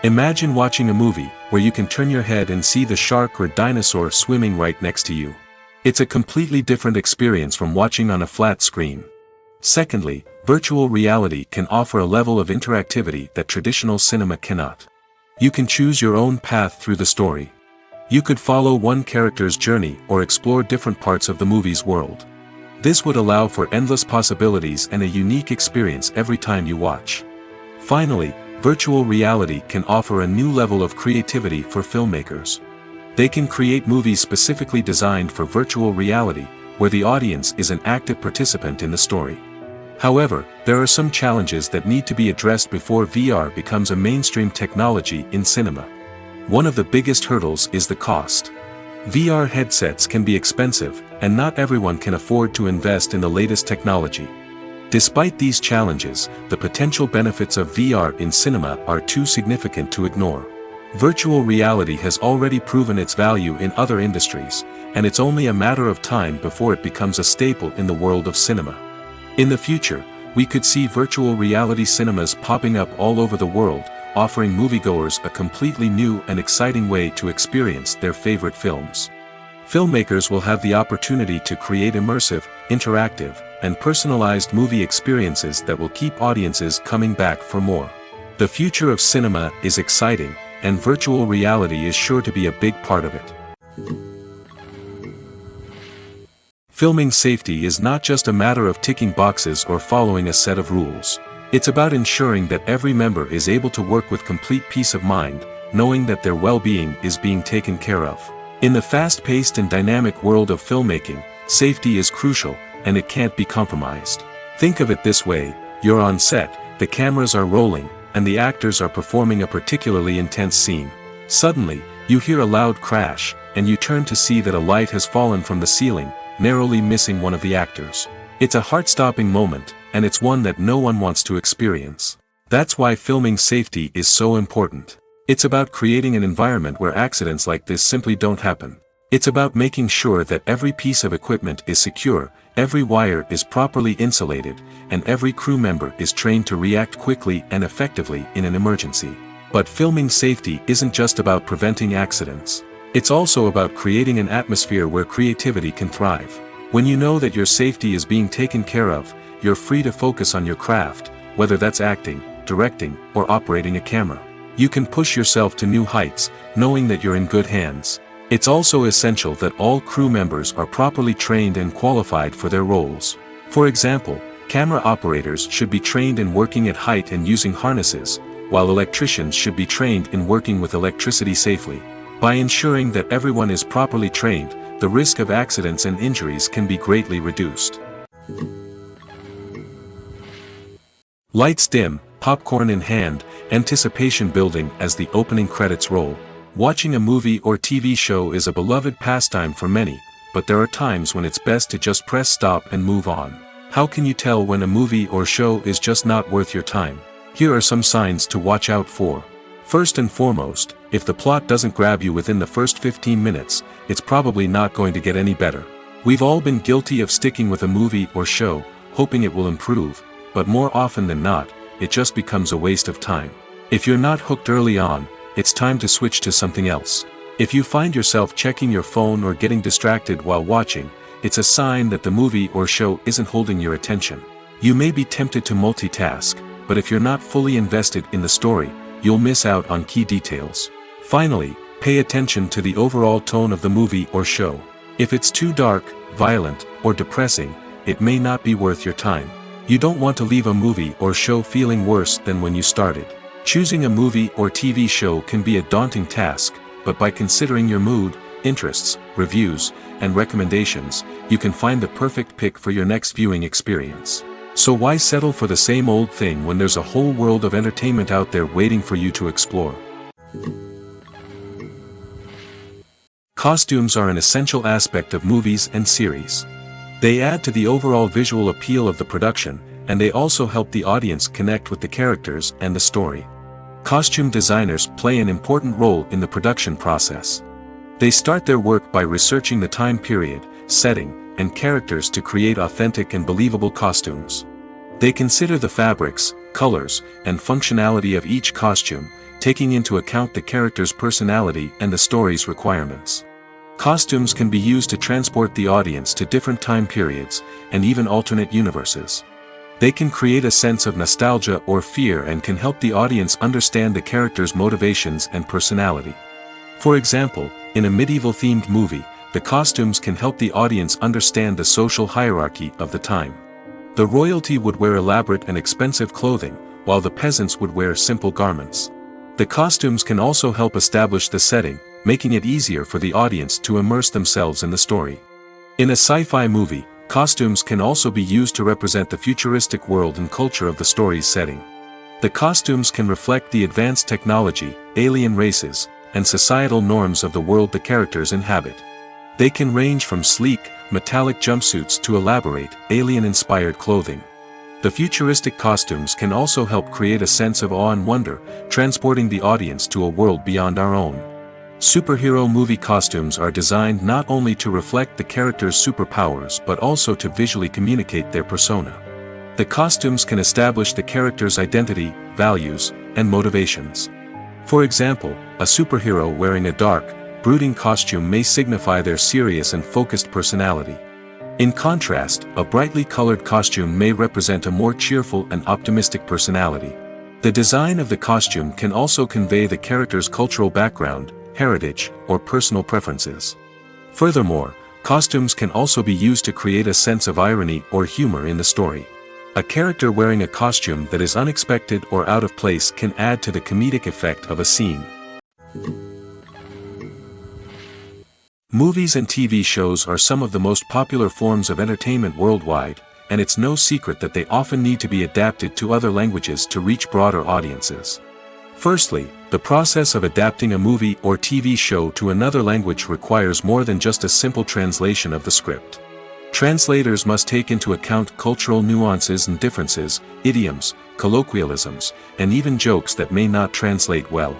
Imagine watching a movie where you can turn your head and see the shark or dinosaur swimming right next to you. It's a completely different experience from watching on a flat screen. Secondly, virtual reality can offer a level of interactivity that traditional cinema cannot. You can choose your own path through the story. You could follow one character's journey or explore different parts of the movie's world. This would allow for endless possibilities and a unique experience every time you watch. Finally, virtual reality can offer a new level of creativity for filmmakers. They can create movies specifically designed for virtual reality, where the audience is an active participant in the story. However, there are some challenges that need to be addressed before VR becomes a mainstream technology in cinema. One of the biggest hurdles is the cost. VR headsets can be expensive, and not everyone can afford to invest in the latest technology. Despite these challenges, the potential benefits of VR in cinema are too significant to ignore. Virtual reality has already proven its value in other industries, and it's only a matter of time before it becomes a staple in the world of cinema. In the future, we could see virtual reality cinemas popping up all over the world, offering moviegoers a completely new and exciting way to experience their favorite films. Filmmakers will have the opportunity to create immersive, interactive, and personalized movie experiences that will keep audiences coming back for more. The future of cinema is exciting, and virtual reality is sure to be a big part of it. Filming safety is not just a matter of ticking boxes or following a set of rules. It's about ensuring that every member is able to work with complete peace of mind, knowing that their well-being is being taken care of. In the fast-paced and dynamic world of filmmaking, safety is crucial, and it can't be compromised. Think of it this way: you're on set, the cameras are rolling, and the actors are performing a particularly intense scene. Suddenly, you hear a loud crash, and you turn to see that a light has fallen from the ceiling, narrowly missing one of the actors. It's a heart-stopping moment, and it's one that no one wants to experience. That's why filming safety is so important. It's about creating an environment where accidents like this simply don't happen. It's about making sure that every piece of equipment is secure, every wire is properly insulated, and every crew member is trained to react quickly and effectively in an emergency. But filming safety isn't just about preventing accidents. It's also about creating an atmosphere where creativity can thrive. When you know that your safety is being taken care of, you're free to focus on your craft, whether that's acting, directing, or operating a camera. You can push yourself to new heights, knowing that you're in good hands. It's also essential that all crew members are properly trained and qualified for their roles. For example, camera operators should be trained in working at height and using harnesses, while electricians should be trained in working with electricity safely. By ensuring that everyone is properly trained, the risk of accidents and injuries can be greatly reduced. Lights dim, popcorn in hand, anticipation building as the opening credits roll. Watching a movie or TV show is a beloved pastime for many, but there are times when it's best to just press stop and move on. How can you tell when a movie or show is just not worth your time? Here are some signs to watch out for. First and foremost, if the plot doesn't grab you within the first 15 minutes, it's probably not going to get any better. We've all been guilty of sticking with a movie or show, hoping it will improve, but more often than not, it just becomes a waste of time. If you're not hooked early on, it's time to switch to something else. If you find yourself checking your phone or getting distracted while watching, it's a sign that the movie or show isn't holding your attention. You may be tempted to multitask, but if you're not fully invested in the story, you'll miss out on key details. Finally, pay attention to the overall tone of the movie or show. If it's too dark, violent, or depressing, it may not be worth your time. You don't want to leave a movie or show feeling worse than when you started. Choosing a movie or TV show can be a daunting task, but by considering your mood, interests, reviews, and recommendations, you can find the perfect pick for your next viewing experience. So why settle for the same old thing when there's a whole world of entertainment out there waiting for you to explore? Costumes are an essential aspect of movies and series. They add to the overall visual appeal of the production, and they also help the audience connect with the characters and the story. Costume designers play an important role in the production process. They start their work by researching the time period, setting, and characters to create authentic and believable costumes. They consider the fabrics, colors, and functionality of each costume, taking into account the character's personality and the story's requirements. Costumes can be used to transport the audience to different time periods, and even alternate universes. They can create a sense of nostalgia or fear and can help the audience understand the character's motivations and personality. For example, in a medieval-themed movie, the costumes can help the audience understand the social hierarchy of the time. The royalty would wear elaborate and expensive clothing, while the peasants would wear simple garments. The costumes can also help establish the setting, making it easier for the audience to immerse themselves in the story. In a sci-fi movie, costumes can also be used to represent the futuristic world and culture of the story's setting. The costumes can reflect the advanced technology, alien races, and societal norms of the world the characters inhabit. They can range from sleek, metallic jumpsuits to elaborate, alien-inspired clothing. The futuristic costumes can also help create a sense of awe and wonder, transporting the audience to a world beyond our own. Superhero movie costumes are designed not only to reflect the character's superpowers but also to visually communicate their persona. The costumes can establish the character's identity, values, and motivations. For example, a superhero wearing a dark, brooding costume may signify their serious and focused personality. In contrast, a brightly colored costume may represent a more cheerful and optimistic personality. The design of the costume can also convey the character's cultural background, heritage, or personal preferences. Furthermore, costumes can also be used to create a sense of irony or humor in the story. A character wearing a costume that is unexpected or out of place can add to the comedic effect of a scene. Movies and TV shows are some of the most popular forms of entertainment worldwide, and it's no secret that they often need to be adapted to other languages to reach broader audiences. Firstly, the process of adapting a movie or TV show to another language requires more than just a simple translation of the script. Translators must take into account cultural nuances and differences, idioms, colloquialisms, and even jokes that may not translate well.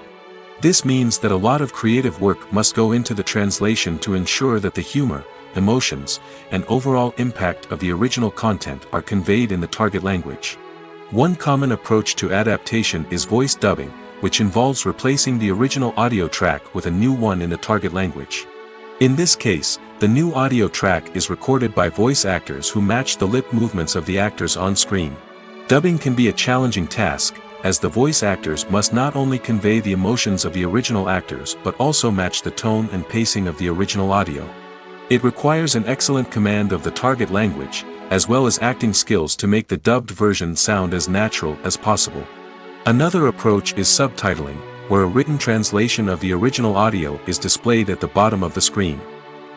This means that a lot of creative work must go into the translation to ensure that the humor, emotions, and overall impact of the original content are conveyed in the target language. One common approach to adaptation is voice dubbing, which involves replacing the original audio track with a new one in the target language. In this case, the new audio track is recorded by voice actors who match the lip movements of the actors on screen. Dubbing can be a challenging task, as the voice actors must not only convey the emotions of the original actors but also match the tone and pacing of the original audio. It requires an excellent command of the target language, as well as acting skills to make the dubbed version sound as natural as possible. Another approach is subtitling, where a written translation of the original audio is displayed at the bottom of the screen.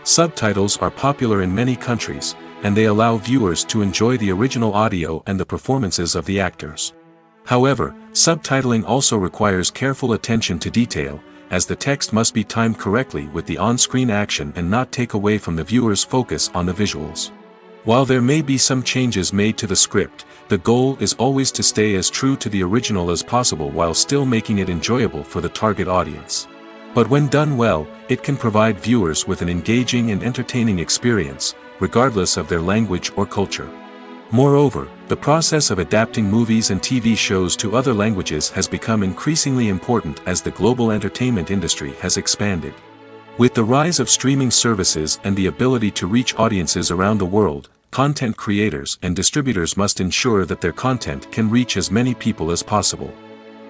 Subtitles are popular in many countries, and they allow viewers to enjoy the original audio and the performances of the actors. However, subtitling also requires careful attention to detail, as the text must be timed correctly with the on-screen action and not take away from the viewer's focus on the visuals. While there may be some changes made to the script, the goal is always to stay as true to the original as possible while still making it enjoyable for the target audience. But when done well, it can provide viewers with an engaging and entertaining experience, regardless of their language or culture. Moreover, the process of adapting movies and TV shows to other languages has become increasingly important as the global entertainment industry has expanded. With the rise of streaming services and the ability to reach audiences around the world, content creators and distributors must ensure that their content can reach as many people as possible.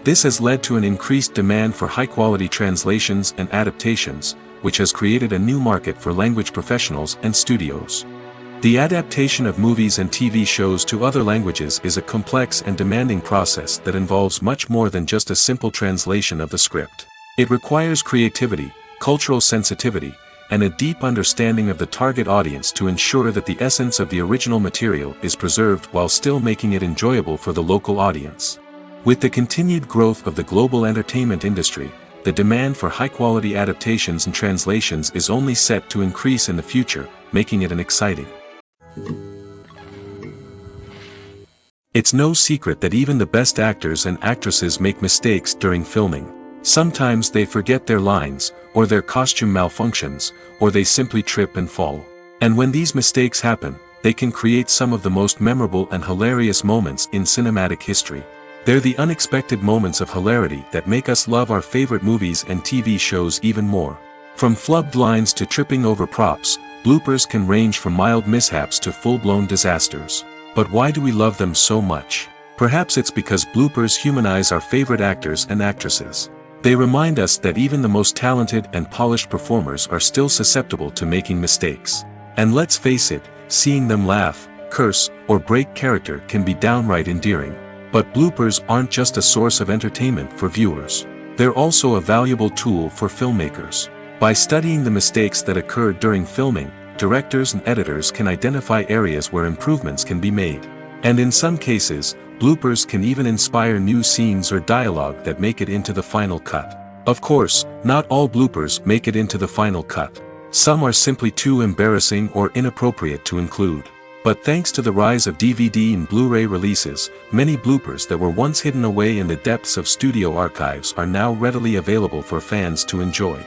This has led to an increased demand for high-quality translations and adaptations, which has created a new market for language professionals and studios. The adaptation of movies and TV shows to other languages is a complex and demanding process that involves much more than just a simple translation of the script. It requires creativity, cultural sensitivity, and a deep understanding of the target audience to ensure that the essence of the original material is preserved while still making it enjoyable for the local audience. With the continued growth of the global entertainment industry, the demand for high-quality adaptations and translations is only set to increase in the future, making it an exciting. It's no secret that even the best actors and actresses make mistakes during filming. Sometimes they forget their lines, or their costume malfunctions, or they simply trip and fall. And when these mistakes happen, they can create some of the most memorable and hilarious moments in cinematic history. They're the unexpected moments of hilarity that make us love our favorite movies and TV shows even more. From flubbed lines to tripping over props, bloopers can range from mild mishaps to full-blown disasters. But why do we love them so much? Perhaps it's because bloopers humanize our favorite actors and actresses. They remind us that even the most talented and polished performers are still susceptible to making mistakes. And let's face it, seeing them laugh, curse, or break character can be downright endearing. But bloopers aren't just a source of entertainment for viewers. They're also a valuable tool for filmmakers. By studying the mistakes that occurred during filming, directors and editors can identify areas where improvements can be made. And in some cases, bloopers can even inspire new scenes or dialogue that make it into the final cut. Of course, not all bloopers make it into the final cut. Some are simply too embarrassing or inappropriate to include. But thanks to the rise of DVD and Blu-ray releases, many bloopers that were once hidden away in the depths of studio archives are now readily available for fans to enjoy.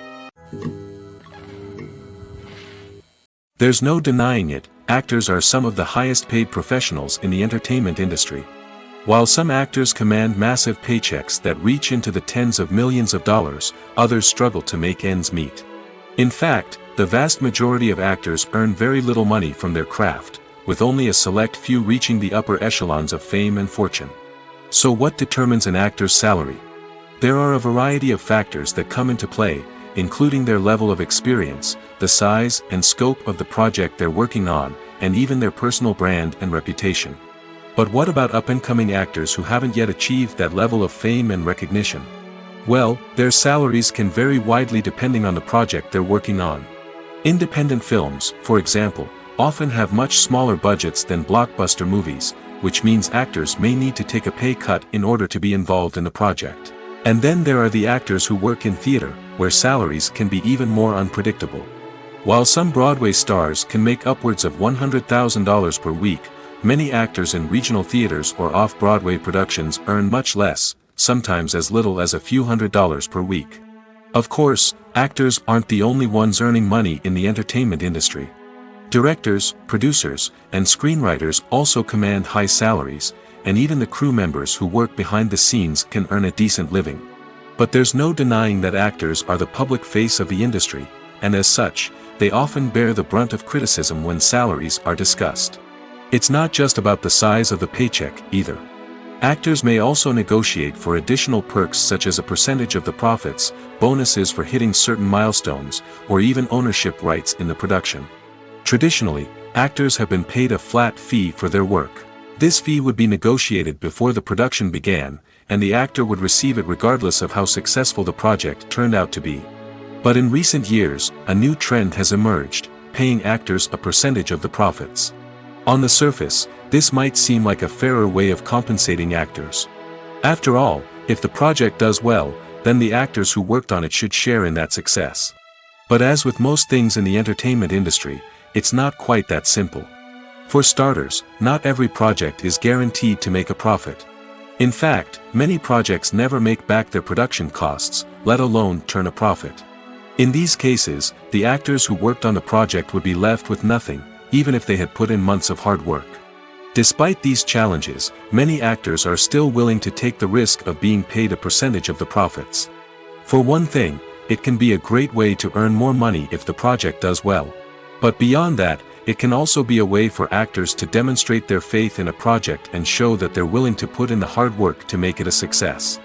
There's no denying it, actors are some of the highest-paid professionals in the entertainment industry. While some actors command massive paychecks that reach into the tens of millions of dollars, others struggle to make ends meet. In fact, the vast majority of actors earn very little money from their craft, with only a select few reaching the upper echelons of fame and fortune. So what determines an actor's salary? There are a variety of factors that come into play, including their level of experience, the size and scope of the project they're working on, and even their personal brand and reputation. But what about up-and-coming actors who haven't yet achieved that level of fame and recognition? Well, their salaries can vary widely depending on the project they're working on. Independent films, for example, often have much smaller budgets than blockbuster movies, which means actors may need to take a pay cut in order to be involved in the project. And then there are the actors who work in theater, where salaries can be even more unpredictable. While some Broadway stars can make upwards of $100,000 per week, many actors in regional theaters or off-Broadway productions earn much less, sometimes as little as a few $100s per week. Of course, actors aren't the only ones earning money in the entertainment industry. Directors, producers, and screenwriters also command high salaries, and even the crew members who work behind the scenes can earn a decent living. But there's no denying that actors are the public face of the industry, and as such, they often bear the brunt of criticism when salaries are discussed. It's not just about the size of the paycheck, either. Actors may also negotiate for additional perks such as a percentage of the profits, bonuses for hitting certain milestones, or even ownership rights in the production. Traditionally, actors have been paid a flat fee for their work. This fee would be negotiated before the production began, and the actor would receive it regardless of how successful the project turned out to be. But in recent years, a new trend has emerged, paying actors a percentage of the profits. On the surface, this might seem like a fairer way of compensating actors. After all, if the project does well, then the actors who worked on it should share in that success. But as with most things in the entertainment industry, it's not quite that simple. For starters, not every project is guaranteed to make a profit. In fact, many projects never make back their production costs, let alone turn a profit. In these cases, the actors who worked on the project would be left with nothing, even if they had put in months of hard work. Despite these challenges, many actors are still willing to take the risk of being paid a percentage of the profits. For one thing, it can be a great way to earn more money if the project does well. But beyond that, it can also be a way for actors to demonstrate their faith in a project and show that they're willing to put in the hard work to make it a success.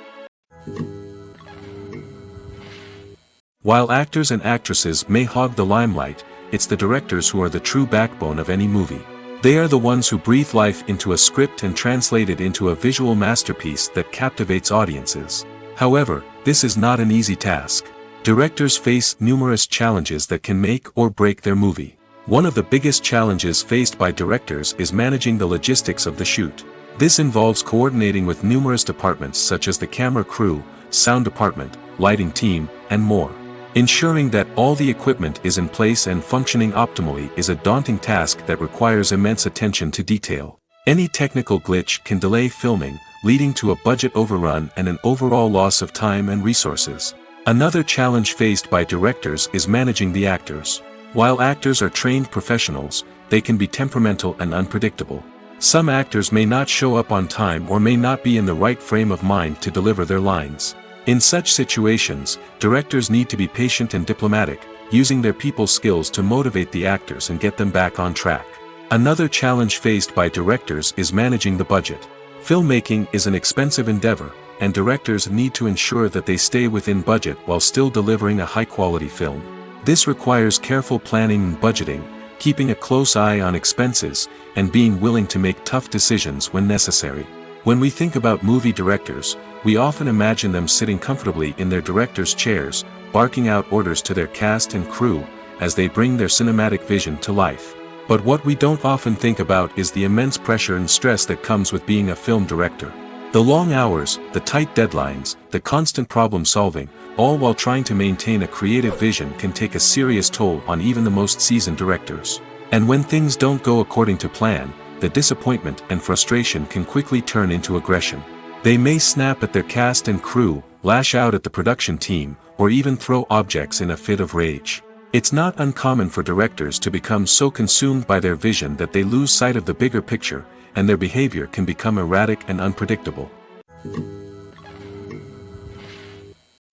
While actors and actresses may hog the limelight, it's the directors who are the true backbone of any movie. They are the ones who breathe life into a script and translate it into a visual masterpiece that captivates audiences. However, this is not an easy task. Directors face numerous challenges that can make or break their movie. One of the biggest challenges faced by directors is managing the logistics of the shoot. This involves coordinating with numerous departments such as the camera crew, sound department, lighting team, and more. Ensuring that all the equipment is in place and functioning optimally is a daunting task that requires immense attention to detail. Any technical glitch can delay filming, leading to a budget overrun and an overall loss of time and resources. Another challenge faced by directors is managing the actors. While actors are trained professionals, they can be temperamental and unpredictable. Some actors may not show up on time or may not be in the right frame of mind to deliver their lines. In such situations, directors need to be patient and diplomatic, using their people skills to motivate the actors and get them back on track. Another challenge faced by directors is managing the budget. Filmmaking is an expensive endeavor, and directors need to ensure that they stay within budget while still delivering a high-quality film. This requires careful planning and budgeting, keeping a close eye on expenses, and being willing to make tough decisions when necessary. When we think about movie directors, we often imagine them sitting comfortably in their director's chairs, barking out orders to their cast and crew, as they bring their cinematic vision to life. But what we don't often think about is the immense pressure and stress that comes with being a film director. The long hours, the tight deadlines, the constant problem solving, all while trying to maintain a creative vision can take a serious toll on even the most seasoned directors. And when things don't go according to plan, the disappointment and frustration can quickly turn into aggression. They may snap at their cast and crew, lash out at the production team, or even throw objects in a fit of rage. It's not uncommon for directors to become so consumed by their vision that they lose sight of the bigger picture, and their behavior can become erratic and unpredictable.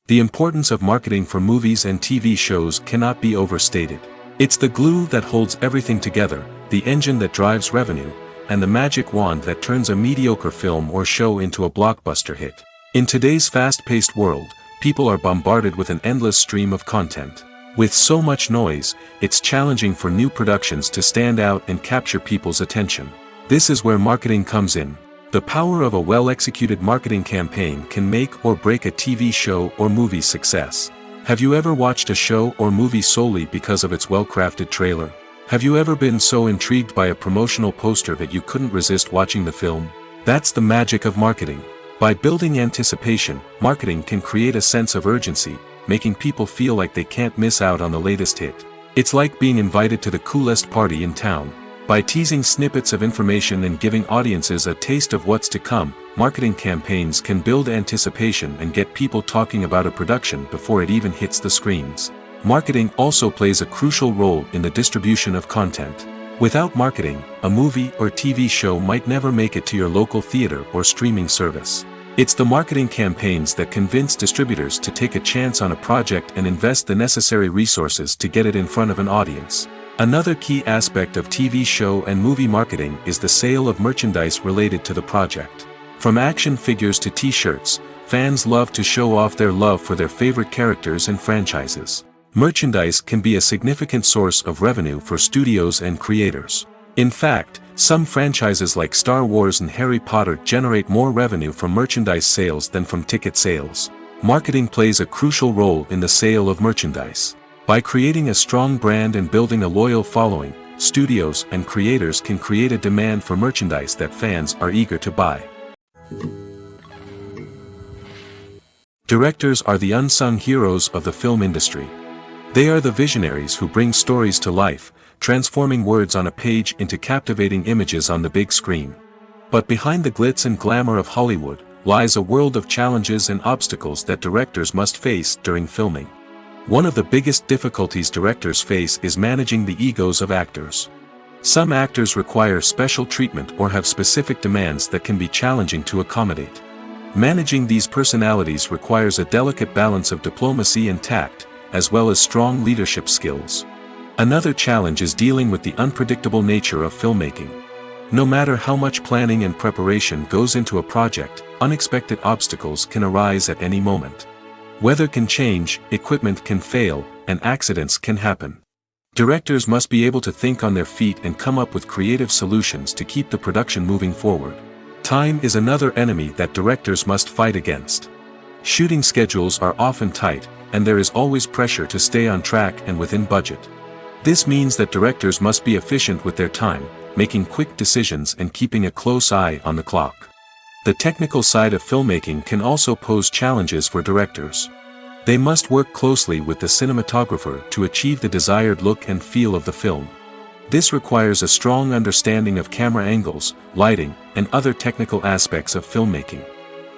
The importance of marketing for movies and TV shows cannot be overstated. It's the glue that holds everything together, the engine that drives revenue, and the magic wand that turns a mediocre film or show into a blockbuster hit. In today's fast-paced world, people are bombarded with an endless stream of content. With so much noise, it's challenging for new productions to stand out and capture people's attention. This is where marketing comes in. The power of a well-executed marketing campaign can make or break a TV show or movie's success. Have you ever watched a show or movie solely because of its well-crafted trailer? Have you ever been so intrigued by a promotional poster that you couldn't resist watching the film? That's the magic of marketing. By building anticipation, marketing can create a sense of urgency, making people feel like they can't miss out on the latest hit. It's like being invited to the coolest party in town. By teasing snippets of information and giving audiences a taste of what's to come, marketing campaigns can build anticipation and get people talking about a production before it even hits the screens. Marketing also plays a crucial role in the distribution of content. Without marketing, a movie or TV show might never make it to your local theater or streaming service. It's the marketing campaigns that convince distributors to take a chance on a project and invest the necessary resources to get it in front of an audience. Another key aspect of TV show and movie marketing is the sale of merchandise related to the project. From action figures to t-shirts, fans love to show off their love for their favorite characters and franchises. Merchandise can be a significant source of revenue for studios and creators. In fact, some franchises like Star Wars and Harry Potter generate more revenue from merchandise sales than from ticket sales. Marketing plays a crucial role in the sale of merchandise. By creating a strong brand and building a loyal following, studios and creators can create a demand for merchandise that fans are eager to buy. Directors are the unsung heroes of the film industry. They are the visionaries who bring stories to life, transforming words on a page into captivating images on the big screen. But behind the glitz and glamour of Hollywood, lies a world of challenges and obstacles that directors must face during filming. One of the biggest difficulties directors face is managing the egos of actors. Some actors require special treatment or have specific demands that can be challenging to accommodate. Managing these personalities requires a delicate balance of diplomacy and tact, as well as strong leadership skills. Another challenge is dealing with the unpredictable nature of filmmaking. No matter how much planning and preparation goes into a project, unexpected obstacles can arise at any moment. Weather can change, equipment can fail, and accidents can happen. Directors must be able to think on their feet and come up with creative solutions to keep the production moving forward. Time is another enemy that directors must fight against. Shooting schedules are often tight, and there is always pressure to stay on track and within budget. This means that directors must be efficient with their time, making quick decisions and keeping a close eye on the clock. The technical side of filmmaking can also pose challenges for directors. They must work closely with the cinematographer to achieve the desired look and feel of the film. This requires a strong understanding of camera angles, lighting, and other technical aspects of filmmaking.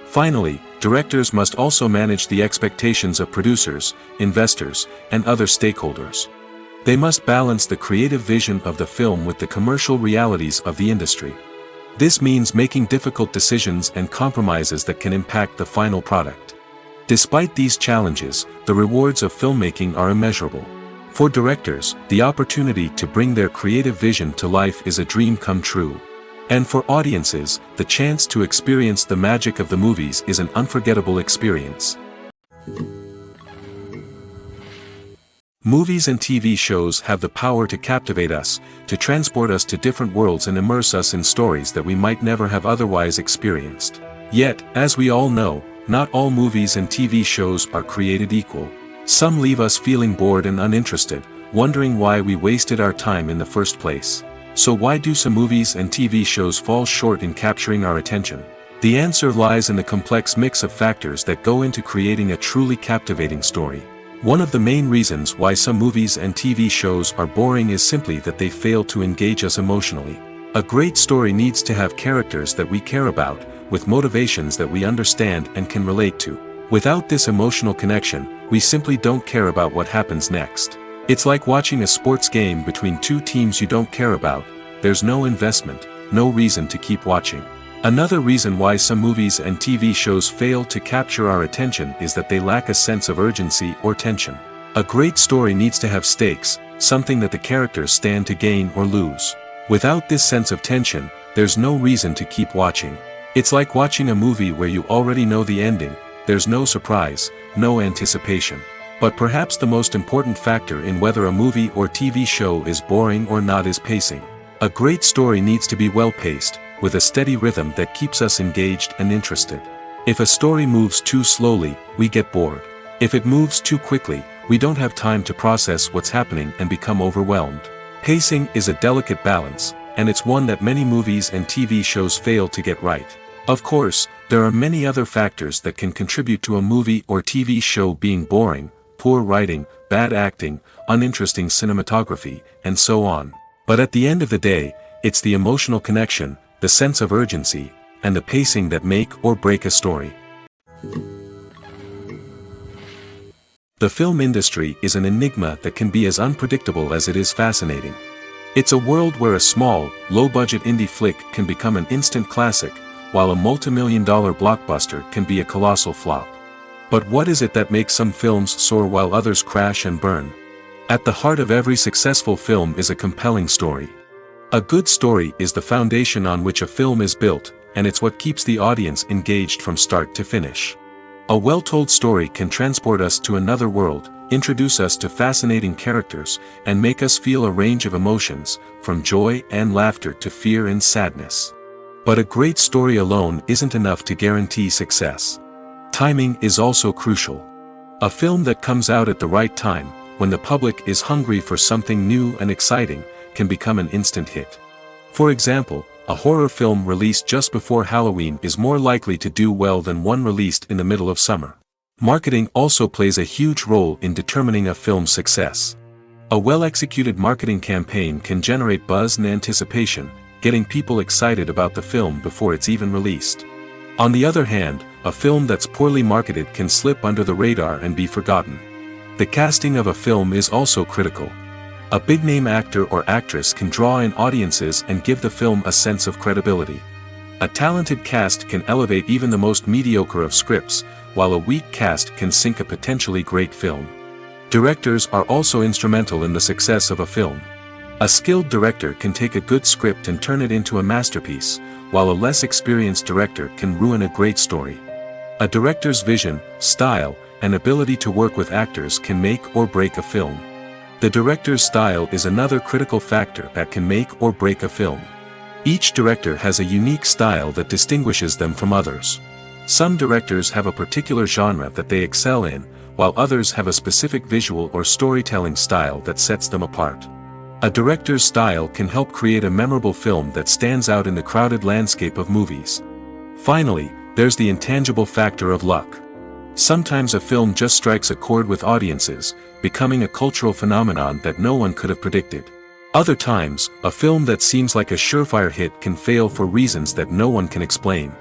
Finally, directors must also manage the expectations of producers, investors, and other stakeholders. They must balance the creative vision of the film with the commercial realities of the industry. This means making difficult decisions and compromises that can impact the final product. Despite these challenges, the rewards of filmmaking are immeasurable. For directors, the opportunity to bring their creative vision to life is a dream come true. And for audiences, the chance to experience the magic of the movies is an unforgettable experience. Movies and TV shows have the power to captivate us, to transport us to different worlds and immerse us in stories that we might never have otherwise experienced. Yet, as we all know, not all movies and TV shows are created equal. Some leave us feeling bored and uninterested, wondering why we wasted our time in the first place. So why do some movies and TV shows fall short in capturing our attention? The answer lies in the complex mix of factors that go into creating a truly captivating story. One of the main reasons why some movies and TV shows are boring is simply that they fail to engage us emotionally. A great story needs to have characters that we care about, with motivations that we understand and can relate to. Without this emotional connection, we simply don't care about what happens next. It's like watching a sports game between two teams you don't care about. There's no investment, no reason to keep watching. Another reason why some movies and TV shows fail to capture our attention is that they lack a sense of urgency or tension. A great story needs to have stakes, something that the characters stand to gain or lose. Without this sense of tension, there's no reason to keep watching. It's like watching a movie where you already know the ending. There's no surprise, no anticipation. But perhaps the most important factor in whether a movie or TV show is boring or not is pacing. A great story needs to be well-paced, with a steady rhythm that keeps us engaged and interested. If a story moves too slowly, we get bored. If it moves too quickly, we don't have time to process what's happening and become overwhelmed. Pacing is a delicate balance, and it's one that many movies and TV shows fail to get right. Of course, there are many other factors that can contribute to a movie or TV show being boring: poor writing, bad acting, uninteresting cinematography, and so on. But at the end of the day, it's the emotional connection, the sense of urgency, and the pacing that make or break a story. The film industry is an enigma that can be as unpredictable as it is fascinating. It's a world where a small, low-budget indie flick can become an instant classic, while a multi-million-dollar blockbuster can be a colossal flop. But what is it that makes some films soar while others crash and burn? At the heart of every successful film is a compelling story. A good story is the foundation on which a film is built, and it's what keeps the audience engaged from start to finish. A well-told story can transport us to another world, introduce us to fascinating characters, and make us feel a range of emotions, from joy and laughter to fear and sadness. But a great story alone isn't enough to guarantee success. Timing is also crucial. A film that comes out at the right time, when the public is hungry for something new and exciting, can become an instant hit. For example, a horror film released just before Halloween is more likely to do well than one released in the middle of summer. Marketing also plays a huge role in determining a film's success. A well-executed marketing campaign can generate buzz and anticipation, getting people excited about the film before it's even released. On the other hand, a film that's poorly marketed can slip under the radar and be forgotten. The casting of a film is also critical. A big-name actor or actress can draw in audiences and give the film a sense of credibility. A talented cast can elevate even the most mediocre of scripts, while a weak cast can sink a potentially great film. Directors are also instrumental in the success of a film. A skilled director can take a good script and turn it into a masterpiece, while a less experienced director can ruin a great story. A director's vision, style, and ability to work with actors can make or break a film. The director's style is another critical factor that can make or break a film. Each director has a unique style that distinguishes them from others. Some directors have a particular genre that they excel in, while others have a specific visual or storytelling style that sets them apart. A director's style can help create a memorable film that stands out in the crowded landscape of movies. Finally, there's the intangible factor of luck. Sometimes a film just strikes a chord with audiences, becoming a cultural phenomenon that no one could have predicted. Other times, a film that seems like a surefire hit can fail for reasons that no one can explain.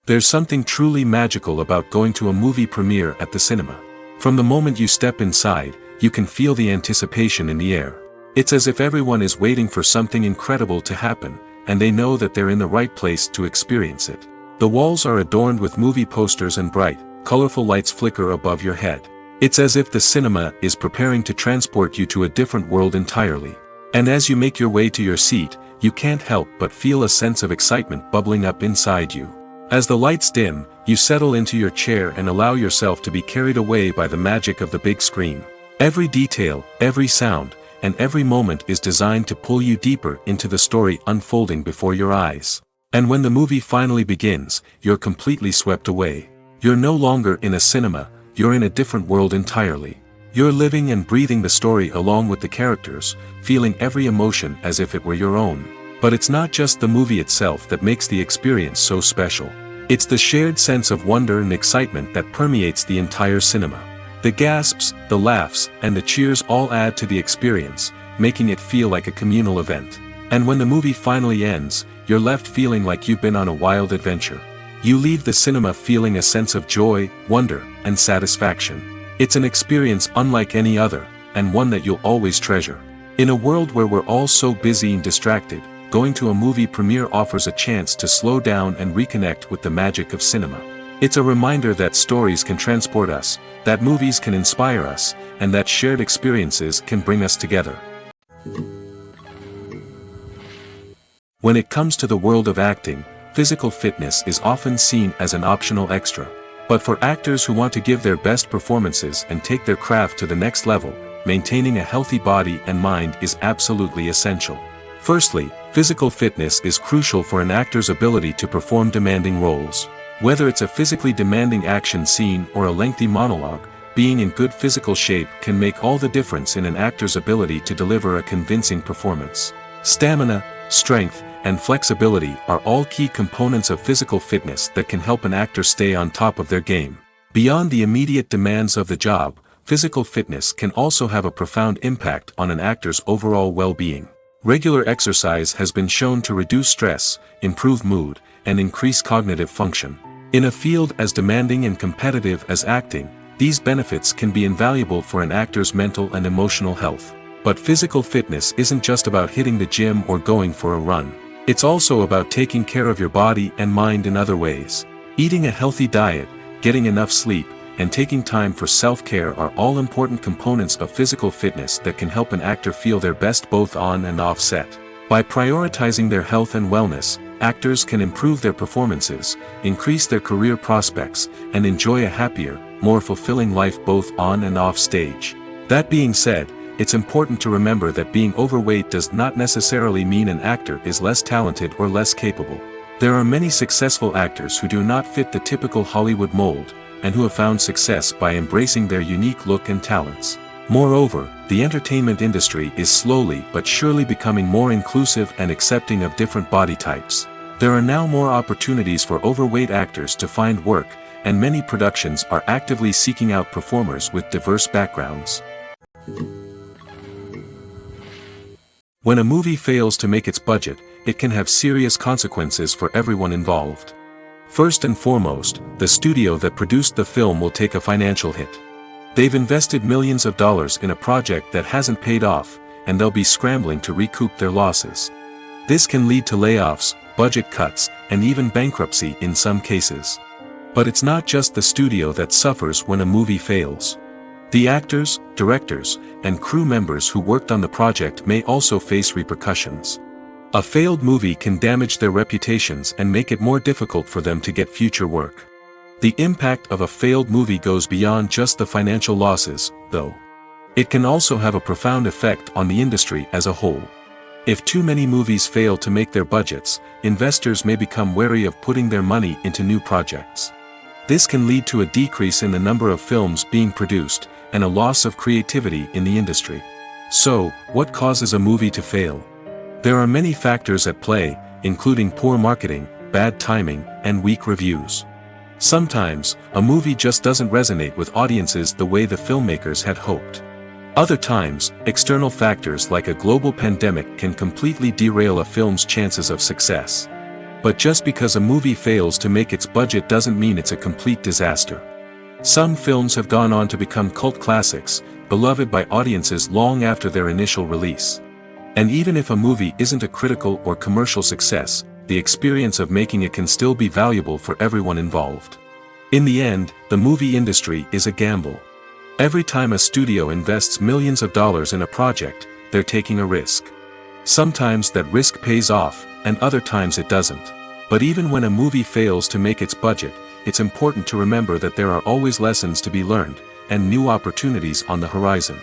There's something truly magical about going to a movie premiere at the cinema. From the moment you step inside, you can feel the anticipation in the air. It's as if everyone is waiting for something incredible to happen, and they know that they're in the right place to experience it. The walls are adorned with movie posters and bright, colorful lights flicker above your head. It's as if the cinema is preparing to transport you to a different world entirely. And as you make your way to your seat, you can't help but feel a sense of excitement bubbling up inside you. As the lights dim, you settle into your chair and allow yourself to be carried away by the magic of the big screen. Every detail, every sound, and every moment is designed to pull you deeper into the story unfolding before your eyes. And when the movie finally begins, you're completely swept away. You're no longer in a cinema, you're in a different world entirely. You're living and breathing the story along with the characters, feeling every emotion as if it were your own. But it's not just the movie itself that makes the experience so special. It's the shared sense of wonder and excitement that permeates the entire cinema. The gasps, the laughs, and the cheers all add to the experience, making it feel like a communal event. And when the movie finally ends, you're left feeling like you've been on a wild adventure. You leave the cinema feeling a sense of joy, wonder, and satisfaction. It's an experience unlike any other, and one that you'll always treasure. In a world where we're all so busy and distracted, going to a movie premiere offers a chance to slow down and reconnect with the magic of cinema. It's a reminder that stories can transport us, that movies can inspire us, and that shared experiences can bring us together. When it comes to the world of acting, physical fitness is often seen as an optional extra. But for actors who want to give their best performances and take their craft to the next level, maintaining a healthy body and mind is absolutely essential. Firstly, physical fitness is crucial for an actor's ability to perform demanding roles. Whether it's a physically demanding action scene or a lengthy monologue, being in good physical shape can make all the difference in an actor's ability to deliver a convincing performance. Stamina, strength, and flexibility are all key components of physical fitness that can help an actor stay on top of their game. Beyond the immediate demands of the job, physical fitness can also have a profound impact on an actor's overall well-being. Regular exercise has been shown to reduce stress, improve mood, and increase cognitive function. In a field as demanding and competitive as acting, these benefits can be invaluable for an actor's mental and emotional health. But physical fitness isn't just about hitting the gym or going for a run. It's also about taking care of your body and mind in other ways. Eating a healthy diet, getting enough sleep, and taking time for self-care are all important components of physical fitness that can help an actor feel their best both on and off set. By prioritizing their health and wellness, actors can improve their performances, increase their career prospects, and enjoy a happier, more fulfilling life both on and off stage. That being said, it's important to remember that being overweight does not necessarily mean an actor is less talented or less capable. There are many successful actors who do not fit the typical Hollywood mold, and who have found success by embracing their unique look and talents. Moreover, the entertainment industry is slowly but surely becoming more inclusive and accepting of different body types. There are now more opportunities for overweight actors to find work, and many productions are actively seeking out performers with diverse backgrounds. When a movie fails to make its budget, it can have serious consequences for everyone involved. First and foremost, the studio that produced the film will take a financial hit. They've invested millions of dollars in a project that hasn't paid off, and they'll be scrambling to recoup their losses. This can lead to layoffs, budget cuts, and even bankruptcy in some cases. But it's not just the studio that suffers when a movie fails. The actors, directors, and crew members who worked on the project may also face repercussions. A failed movie can damage their reputations and make it more difficult for them to get future work. The impact of a failed movie goes beyond just the financial losses, though. It can also have a profound effect on the industry as a whole. If too many movies fail to make their budgets, investors may become wary of putting their money into new projects. This can lead to a decrease in the number of films being produced, and a loss of creativity in the industry. So, what causes a movie to fail? There are many factors at play, including poor marketing, bad timing, and weak reviews. Sometimes, a movie just doesn't resonate with audiences the way the filmmakers had hoped. Other times, external factors like a global pandemic can completely derail a film's chances of success. But just because a movie fails to make its budget doesn't mean it's a complete disaster. Some films have gone on to become cult classics, beloved by audiences long after their initial release. And even if a movie isn't a critical or commercial success, the experience of making it can still be valuable for everyone involved. In the end, the movie industry is a gamble. Every time a studio invests millions of dollars in a project, they're taking a risk. Sometimes that risk pays off, and other times it doesn't. But even when a movie fails to make its budget, it's important to remember that there are always lessons to be learned, and new opportunities on the horizon.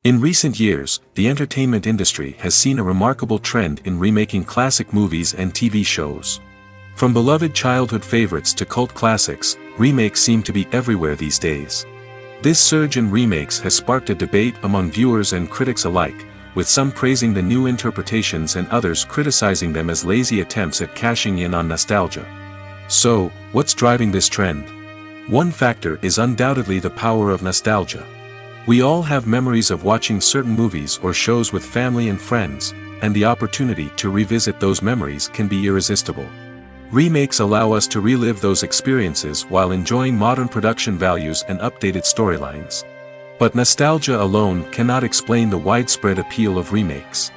In recent years, the entertainment industry has seen a remarkable trend in remaking classic movies and TV shows. From beloved childhood favorites to cult classics, remakes seem to be everywhere these days. This surge in remakes has sparked a debate among viewers and critics alike, with some praising the new interpretations and others criticizing them as lazy attempts at cashing in on nostalgia. So, what's driving this trend? One factor is undoubtedly the power of nostalgia. We all have memories of watching certain movies or shows with family and friends, and the opportunity to revisit those memories can be irresistible. Remakes allow us to relive those experiences while enjoying modern production values and updated storylines. But nostalgia alone cannot explain the widespread appeal of remakes.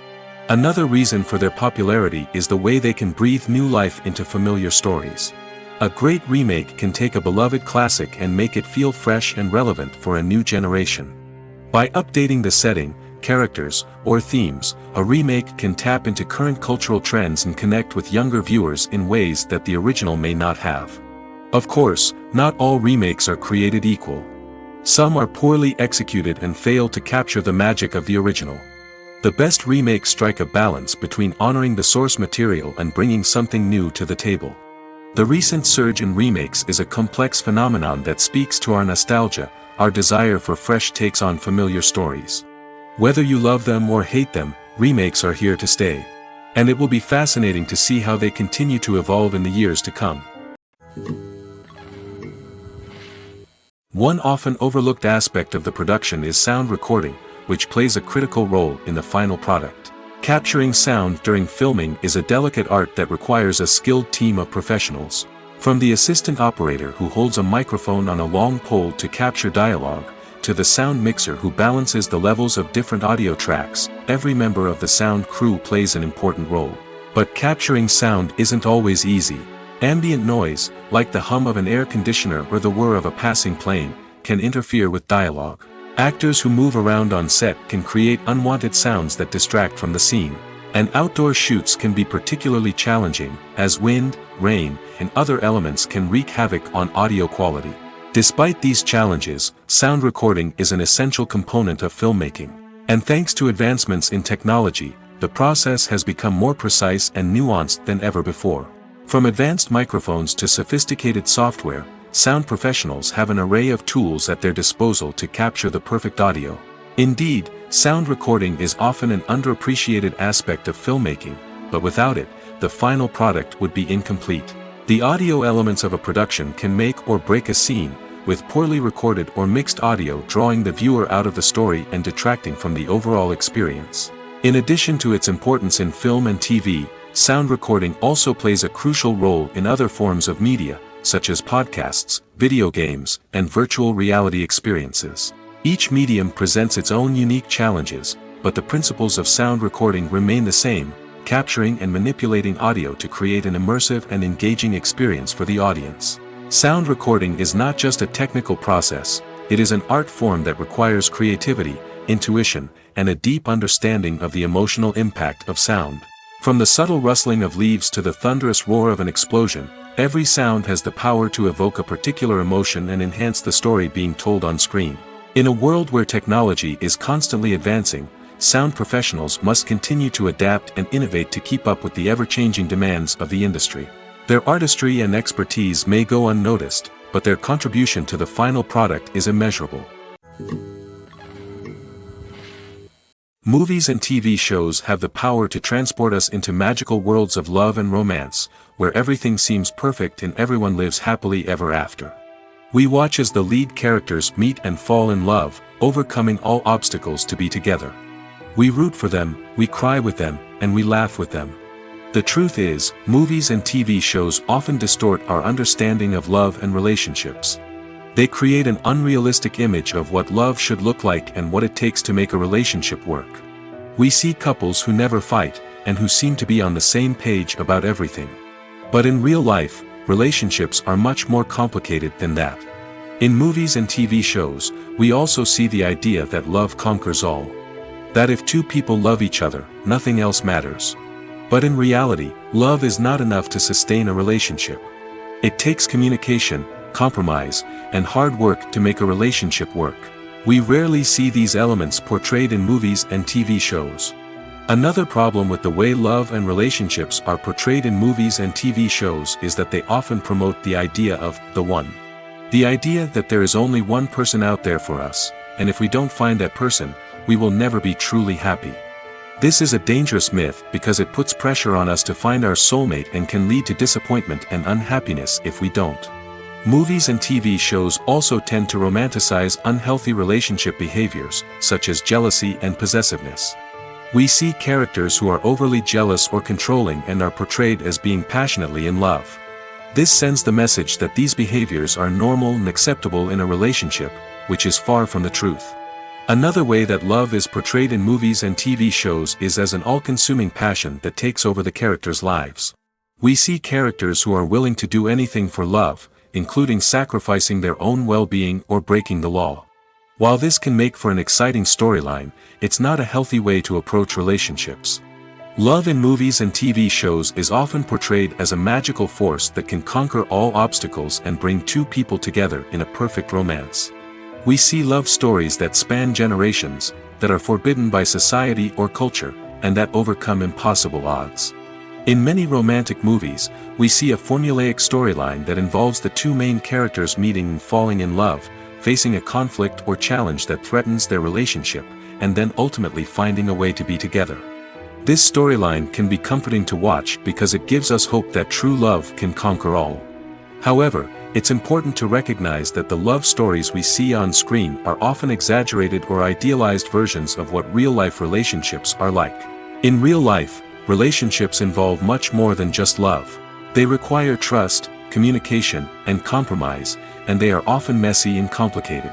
Another reason for their popularity is the way they can breathe new life into familiar stories. A great remake can take a beloved classic and make it feel fresh and relevant for a new generation. By updating the setting, characters, or themes, a remake can tap into current cultural trends and connect with younger viewers in ways that the original may not have. Of course, not all remakes are created equal. Some are poorly executed and fail to capture the magic of the original. The best remakes strike a balance between honoring the source material and bringing something new to the table. The recent surge in remakes is a complex phenomenon that speaks to our nostalgia, our desire for fresh takes on familiar stories. Whether you love them or hate them, remakes are here to stay. And it will be fascinating to see how they continue to evolve in the years to come. One often overlooked aspect of the production is sound recording, which plays a critical role in the final product. Capturing sound during filming is a delicate art that requires a skilled team of professionals. From the assistant operator who holds a microphone on a long pole to capture dialogue, to the sound mixer who balances the levels of different audio tracks, every member of the sound crew plays an important role. But capturing sound isn't always easy. Ambient noise, like the hum of an air conditioner or the whir of a passing plane, can interfere with dialogue. Actors who move around on set can create unwanted sounds that distract from the scene. And outdoor shoots can be particularly challenging, as wind, rain, and other elements can wreak havoc on audio quality. Despite these challenges, sound recording is an essential component of filmmaking. And thanks to advancements in technology, the process has become more precise and nuanced than ever before. From advanced microphones to sophisticated software, sound professionals have an array of tools at their disposal to capture the perfect audio. Indeed, sound recording is often an underappreciated aspect of filmmaking, but without it, the final product would be incomplete. The audio elements of a production can make or break a scene, with poorly recorded or mixed audio drawing the viewer out of the story and detracting from the overall experience. In addition to its importance in film and TV, sound recording also plays a crucial role in other forms of media, such as podcasts, video games, and virtual reality experiences. Each medium presents its own unique challenges, but the principles of sound recording remain the same, capturing and manipulating audio to create an immersive and engaging experience for the audience. Sound recording is not just a technical process, it is an art form that requires creativity, intuition, and a deep understanding of the emotional impact of sound. From the subtle rustling of leaves to the thunderous roar of an explosion, every sound has the power to evoke a particular emotion and enhance the story being told on screen. In a world where technology is constantly advancing, sound professionals must continue to adapt and innovate to keep up with the ever-changing demands of the industry. Their artistry and expertise may go unnoticed, but their contribution to the final product is immeasurable. Movies and TV shows have the power to transport us into magical worlds of love and romance, where everything seems perfect and everyone lives happily ever after. We watch as the lead characters meet and fall in love, overcoming all obstacles to be together. We root for them, we cry with them, and we laugh with them. The truth is, movies and TV shows often distort our understanding of love and relationships. They create an unrealistic image of what love should look like and what it takes to make a relationship work. We see couples who never fight, and who seem to be on the same page about everything. But in real life, relationships are much more complicated than that. In movies and TV shows, we also see the idea that love conquers all. That if two people love each other, nothing else matters. But in reality, love is not enough to sustain a relationship. It takes communication, compromise, and hard work to make a relationship work. We rarely see these elements portrayed in movies and TV shows. Another problem with the way love and relationships are portrayed in movies and TV shows is that they often promote the idea of the one. The idea that there is only one person out there for us, and if we don't find that person, we will never be truly happy. This is a dangerous myth because it puts pressure on us to find our soulmate and can lead to disappointment and unhappiness if we don't. Movies and TV shows also tend to romanticize unhealthy relationship behaviors, such as jealousy and possessiveness. We see characters who are overly jealous or controlling and are portrayed as being passionately in love. This sends the message that these behaviors are normal and acceptable in a relationship, which is far from the truth. Another way that love is portrayed in movies and TV shows is as an all-consuming passion that takes over the characters' lives. We see characters who are willing to do anything for love, including sacrificing their own well-being or breaking the law. While this can make for an exciting storyline, it's not a healthy way to approach relationships. Love in movies and TV shows is often portrayed as a magical force that can conquer all obstacles and bring two people together in a perfect romance. We see love stories that span generations, that are forbidden by society or culture, and that overcome impossible odds. In many romantic movies, we see a formulaic storyline that involves the two main characters meeting and falling in love, facing a conflict or challenge that threatens their relationship, and then ultimately finding a way to be together. This storyline can be comforting to watch because it gives us hope that true love can conquer all. However, it's important to recognize that the love stories we see on screen are often exaggerated or idealized versions of what real-life relationships are like. In real life, relationships involve much more than just love. They require trust, communication, and compromise, and they are often messy and complicated.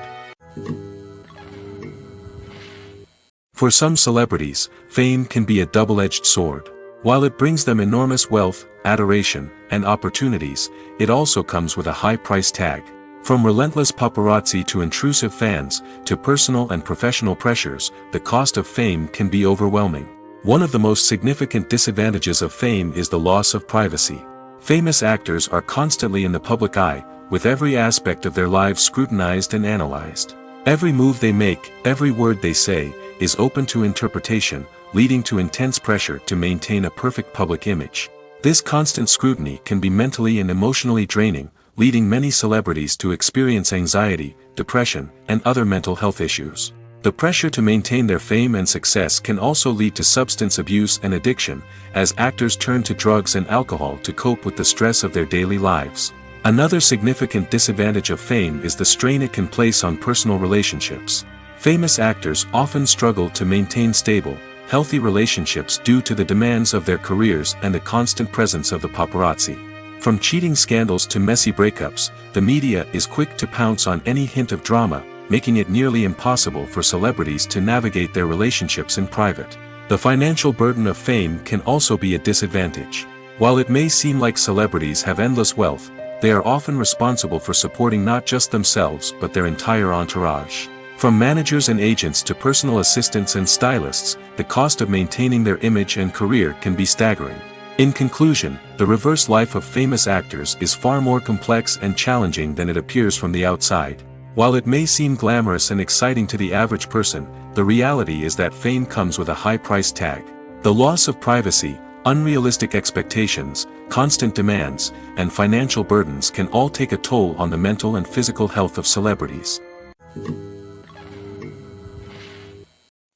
For some celebrities, fame can be a double-edged sword. While it brings them enormous wealth, adoration, and opportunities, it also comes with a high price tag. From relentless paparazzi to intrusive fans, to personal and professional pressures, the cost of fame can be overwhelming. One of the most significant disadvantages of fame is the loss of privacy. Famous actors are constantly in the public eye, with every aspect of their lives scrutinized and analyzed. Every move they make, every word they say, is open to interpretation, leading to intense pressure to maintain a perfect public image. This constant scrutiny can be mentally and emotionally draining, leading many celebrities to experience anxiety, depression, and other mental health issues. The pressure to maintain their fame and success can also lead to substance abuse and addiction, as actors turn to drugs and alcohol to cope with the stress of their daily lives. Another significant disadvantage of fame is the strain it can place on personal relationships. Famous actors often struggle to maintain stable, healthy relationships due to the demands of their careers and the constant presence of the paparazzi. From cheating scandals to messy breakups, the media is quick to pounce on any hint of drama, making it nearly impossible for celebrities to navigate their relationships in private. The financial burden of fame can also be a disadvantage. While it may seem like celebrities have endless wealth, they are often responsible for supporting not just themselves but their entire entourage. From managers and agents to personal assistants and stylists, the cost of maintaining their image and career can be staggering. In conclusion, the reverse life of famous actors is far more complex and challenging than it appears from the outside. While it may seem glamorous and exciting to the average person, the reality is that fame comes with a high price tag. The loss of privacy, unrealistic expectations, constant demands, and financial burdens can all take a toll on the mental and physical health of celebrities.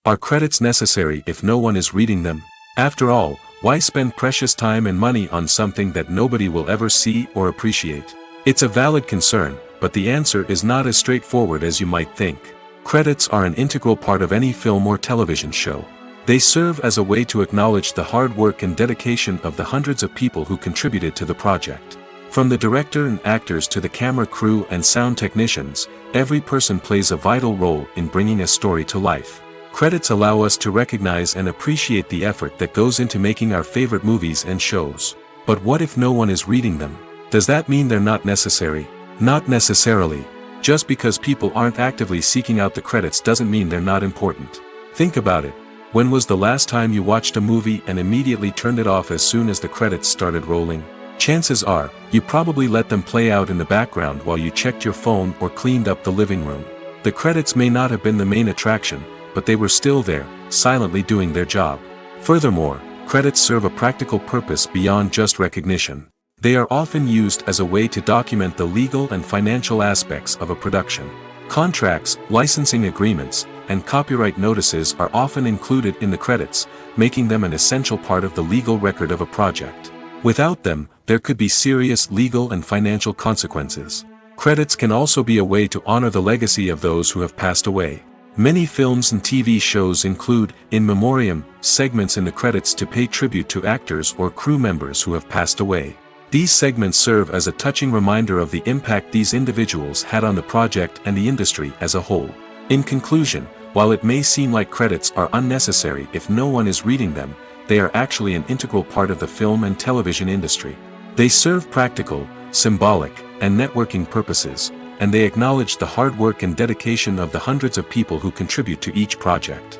Are credits necessary if no one is reading them? After all, why spend precious time and money on something that nobody will ever see or appreciate? It's a valid concern, but the answer is not as straightforward as you might think. Credits are an integral part of any film or television show. They serve as a way to acknowledge the hard work and dedication of the hundreds of people who contributed to the project. From the director and actors to the camera crew and sound technicians, every person plays a vital role in bringing a story to life. Credits allow us to recognize and appreciate the effort that goes into making our favorite movies and shows. But what if no one is reading them? Does that mean they're not necessary? Not necessarily. Just because people aren't actively seeking out the credits doesn't mean they're not important. Think about it. When was the last time you watched a movie and immediately turned it off as soon as the credits started rolling? Chances are, you probably let them play out in the background while you checked your phone or cleaned up the living room. The credits may not have been the main attraction, but they were still there, silently doing their job. Furthermore, credits serve a practical purpose beyond just recognition. They are often used as a way to document the legal and financial aspects of a production. Contracts, licensing agreements, and copyright notices are often included in the credits, making them an essential part of the legal record of a project. Without them, there could be serious legal and financial consequences. Credits can also be a way to honor the legacy of those who have passed away. Many films and TV shows include, in memoriam, segments in the credits to pay tribute to actors or crew members who have passed away. These segments serve as a touching reminder of the impact these individuals had on the project and the industry as a whole. In conclusion, while it may seem like credits are unnecessary if no one is reading them, they are actually an integral part of the film and television industry. They serve practical, symbolic, and networking purposes, and they acknowledge the hard work and dedication of the hundreds of people who contribute to each project.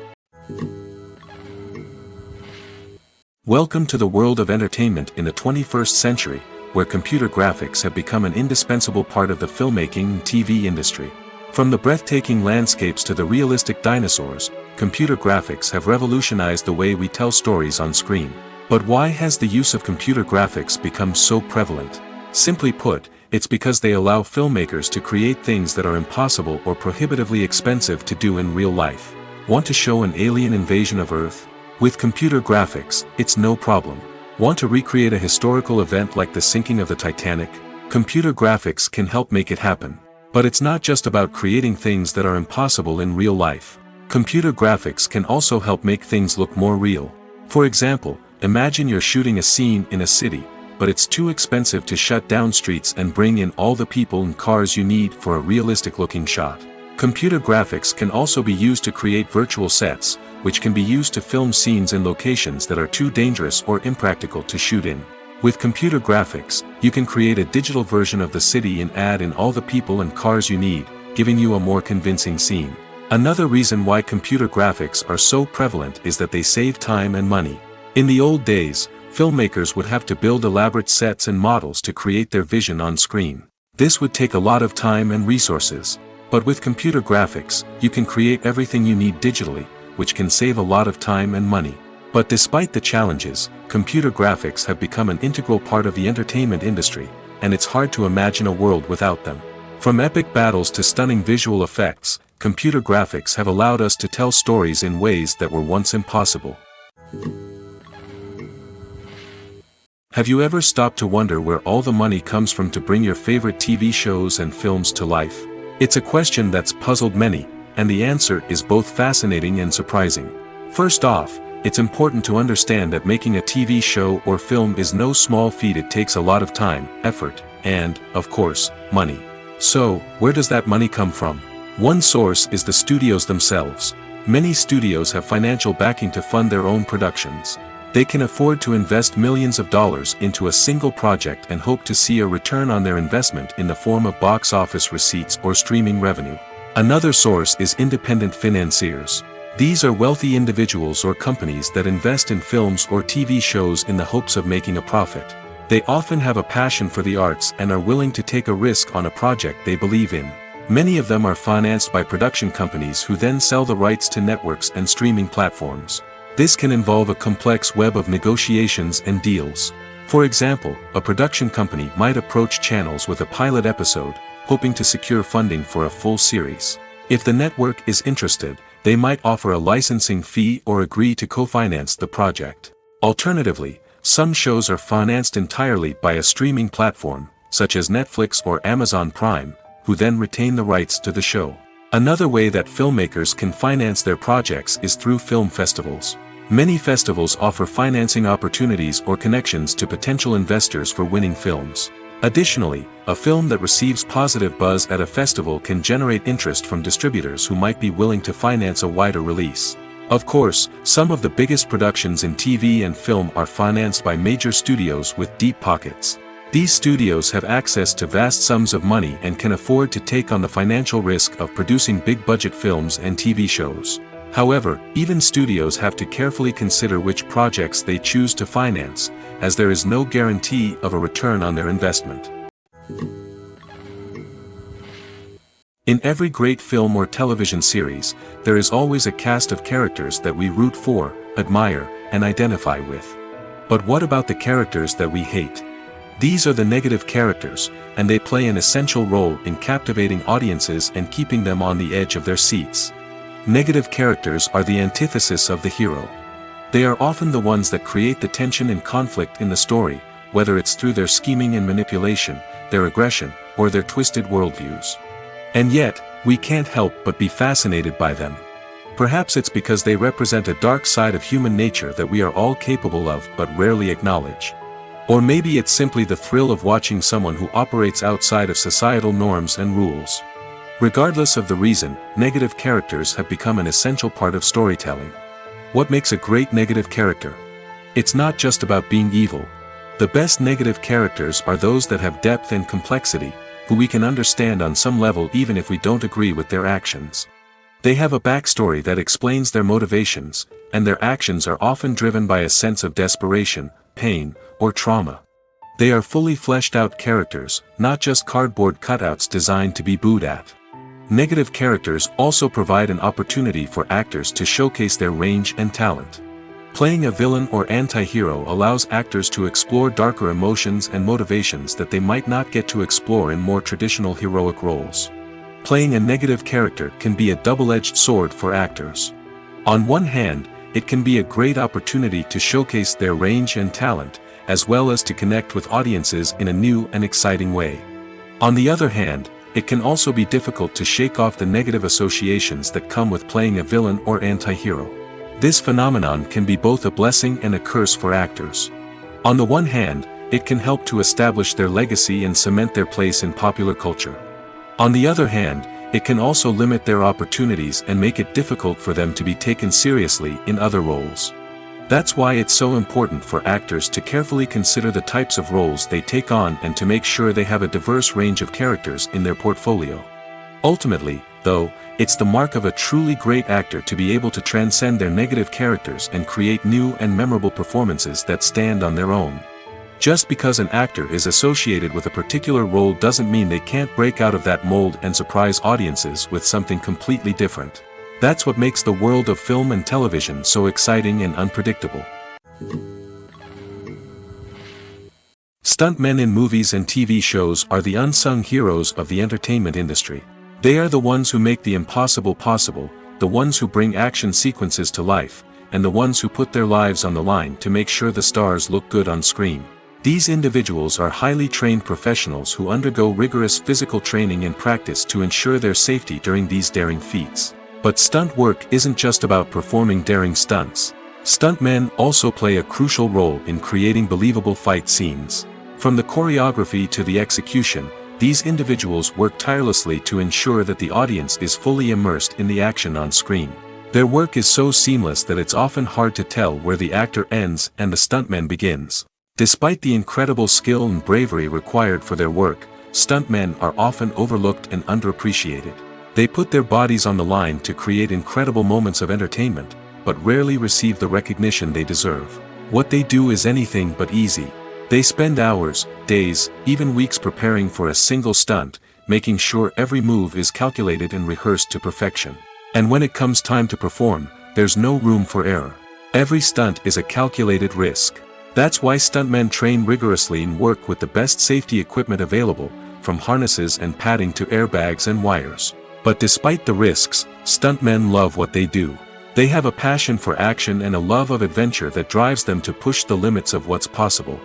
Welcome to the world of entertainment in the 21st century, where computer graphics have become an indispensable part of the filmmaking and TV industry. From the breathtaking landscapes to the realistic dinosaurs, computer graphics have revolutionized the way we tell stories on screen. But why has the use of computer graphics become so prevalent? Simply put, it's because they allow filmmakers to create things that are impossible or prohibitively expensive to do in real life. Want to show an alien invasion of Earth? With computer graphics, it's no problem. Want to recreate a historical event like the sinking of the Titanic? Computer graphics can help make it happen. But it's not just about creating things that are impossible in real life. Computer graphics can also help make things look more real. For example, imagine you're shooting a scene in a city, but it's too expensive to shut down streets and bring in all the people and cars you need for a realistic-looking shot. Computer graphics can also be used to create virtual sets, which can be used to film scenes in locations that are too dangerous or impractical to shoot in. With computer graphics, you can create a digital version of the city and add in all the people and cars you need, giving you a more convincing scene. Another reason why computer graphics are so prevalent is that they save time and money. In the old days, filmmakers would have to build elaborate sets and models to create their vision on screen. This would take a lot of time and resources. But with computer graphics, you can create everything you need digitally, which can save a lot of time and money. But despite the challenges, computer graphics have become an integral part of the entertainment industry, and it's hard to imagine a world without them. From epic battles to stunning visual effects, computer graphics have allowed us to tell stories in ways that were once impossible. Have you ever stopped to wonder where all the money comes from to bring your favorite TV shows and films to life? It's a question that's puzzled many, and the answer is both fascinating and surprising. First off, it's important to understand that making a TV show or film is no small feat. It takes a lot of time, effort, and, of course, money. So, where does that money come from? One source is the studios themselves. Many studios have financial backing to fund their own productions. They can afford to invest millions of dollars into a single project and hope to see a return on their investment in the form of box office receipts or streaming revenue. Another source is independent financiers. These are wealthy individuals or companies that invest in films or TV shows in the hopes of making a profit. They often have a passion for the arts and are willing to take a risk on a project they believe in. Many of them are financed by production companies who then sell the rights to networks and streaming platforms. This can involve a complex web of negotiations and deals. For example, a production company might approach channels with a pilot episode, hoping to secure funding for a full series. If the network is interested, they might offer a licensing fee or agree to co-finance the project. Alternatively, some shows are financed entirely by a streaming platform, such as Netflix or Amazon Prime, who then retain the rights to the show. Another way that filmmakers can finance their projects is through film festivals. Many festivals offer financing opportunities or connections to potential investors for winning films. Additionally, a film that receives positive buzz at a festival can generate interest from distributors who might be willing to finance a wider release. Of course, some of the biggest productions in TV and film are financed by major studios with deep pockets. These studios have access to vast sums of money and can afford to take on the financial risk of producing big-budget films and TV shows. However, even studios have to carefully consider which projects they choose to finance, as there is no guarantee of a return on their investment. In every great film or television series, there is always a cast of characters that we root for, admire, and identify with. But what about the characters that we hate? These are the negative characters, and they play an essential role in captivating audiences and keeping them on the edge of their seats. Negative characters are the antithesis of the hero. They are often the ones that create the tension and conflict in the story, whether it's through their scheming and manipulation, their aggression, or their twisted worldviews. And yet, we can't help but be fascinated by them. Perhaps it's because they represent a dark side of human nature that we are all capable of but rarely acknowledge. Or maybe it's simply the thrill of watching someone who operates outside of societal norms and rules. Regardless of the reason, negative characters have become an essential part of storytelling. What makes a great negative character? It's not just about being evil. The best negative characters are those that have depth and complexity, who we can understand on some level even if we don't agree with their actions. They have a backstory that explains their motivations, and their actions are often driven by a sense of desperation, pain, or trauma. They are fully fleshed out characters, not just cardboard cutouts designed to be booed at. Negative characters also provide an opportunity for actors to showcase their range and talent. Playing a villain or anti-hero allows actors to explore darker emotions and motivations that they might not get to explore in more traditional heroic roles. Playing a negative character can be a double-edged sword for actors. On one hand, it can be a great opportunity to showcase their range and talent, as well as to connect with audiences in a new and exciting way. On the other hand, it can also be difficult to shake off the negative associations that come with playing a villain or anti-hero. This phenomenon can be both a blessing and a curse for actors. On the one hand, it can help to establish their legacy and cement their place in popular culture. On the other hand, it can also limit their opportunities and make it difficult for them to be taken seriously in other roles. That's why it's so important for actors to carefully consider the types of roles they take on and to make sure they have a diverse range of characters in their portfolio. Ultimately, though, it's the mark of a truly great actor to be able to transcend their negative characters and create new and memorable performances that stand on their own. Just because an actor is associated with a particular role doesn't mean they can't break out of that mold and surprise audiences with something completely different. That's what makes the world of film and television so exciting and unpredictable. Stuntmen in movies and TV shows are the unsung heroes of the entertainment industry. They are the ones who make the impossible possible, the ones who bring action sequences to life, and the ones who put their lives on the line to make sure the stars look good on screen. These individuals are highly trained professionals who undergo rigorous physical training and practice to ensure their safety during these daring feats. But stunt work isn't just about performing daring stunts. Stuntmen also play a crucial role in creating believable fight scenes. From the choreography to the execution, these individuals work tirelessly to ensure that the audience is fully immersed in the action on screen. Their work is so seamless that it's often hard to tell where the actor ends and the stuntman begins. Despite the incredible skill and bravery required for their work, stuntmen are often overlooked and underappreciated. They put their bodies on the line to create incredible moments of entertainment, but rarely receive the recognition they deserve. What they do is anything but easy. They spend hours, days, even weeks preparing for a single stunt, making sure every move is calculated and rehearsed to perfection. And when it comes time to perform, there's no room for error. Every stunt is a calculated risk. That's why stuntmen train rigorously and work with the best safety equipment available, from harnesses and padding to airbags and wires. But despite the risks, stuntmen love what they do. They have a passion for action and a love of adventure that drives them to push the limits of what's possible.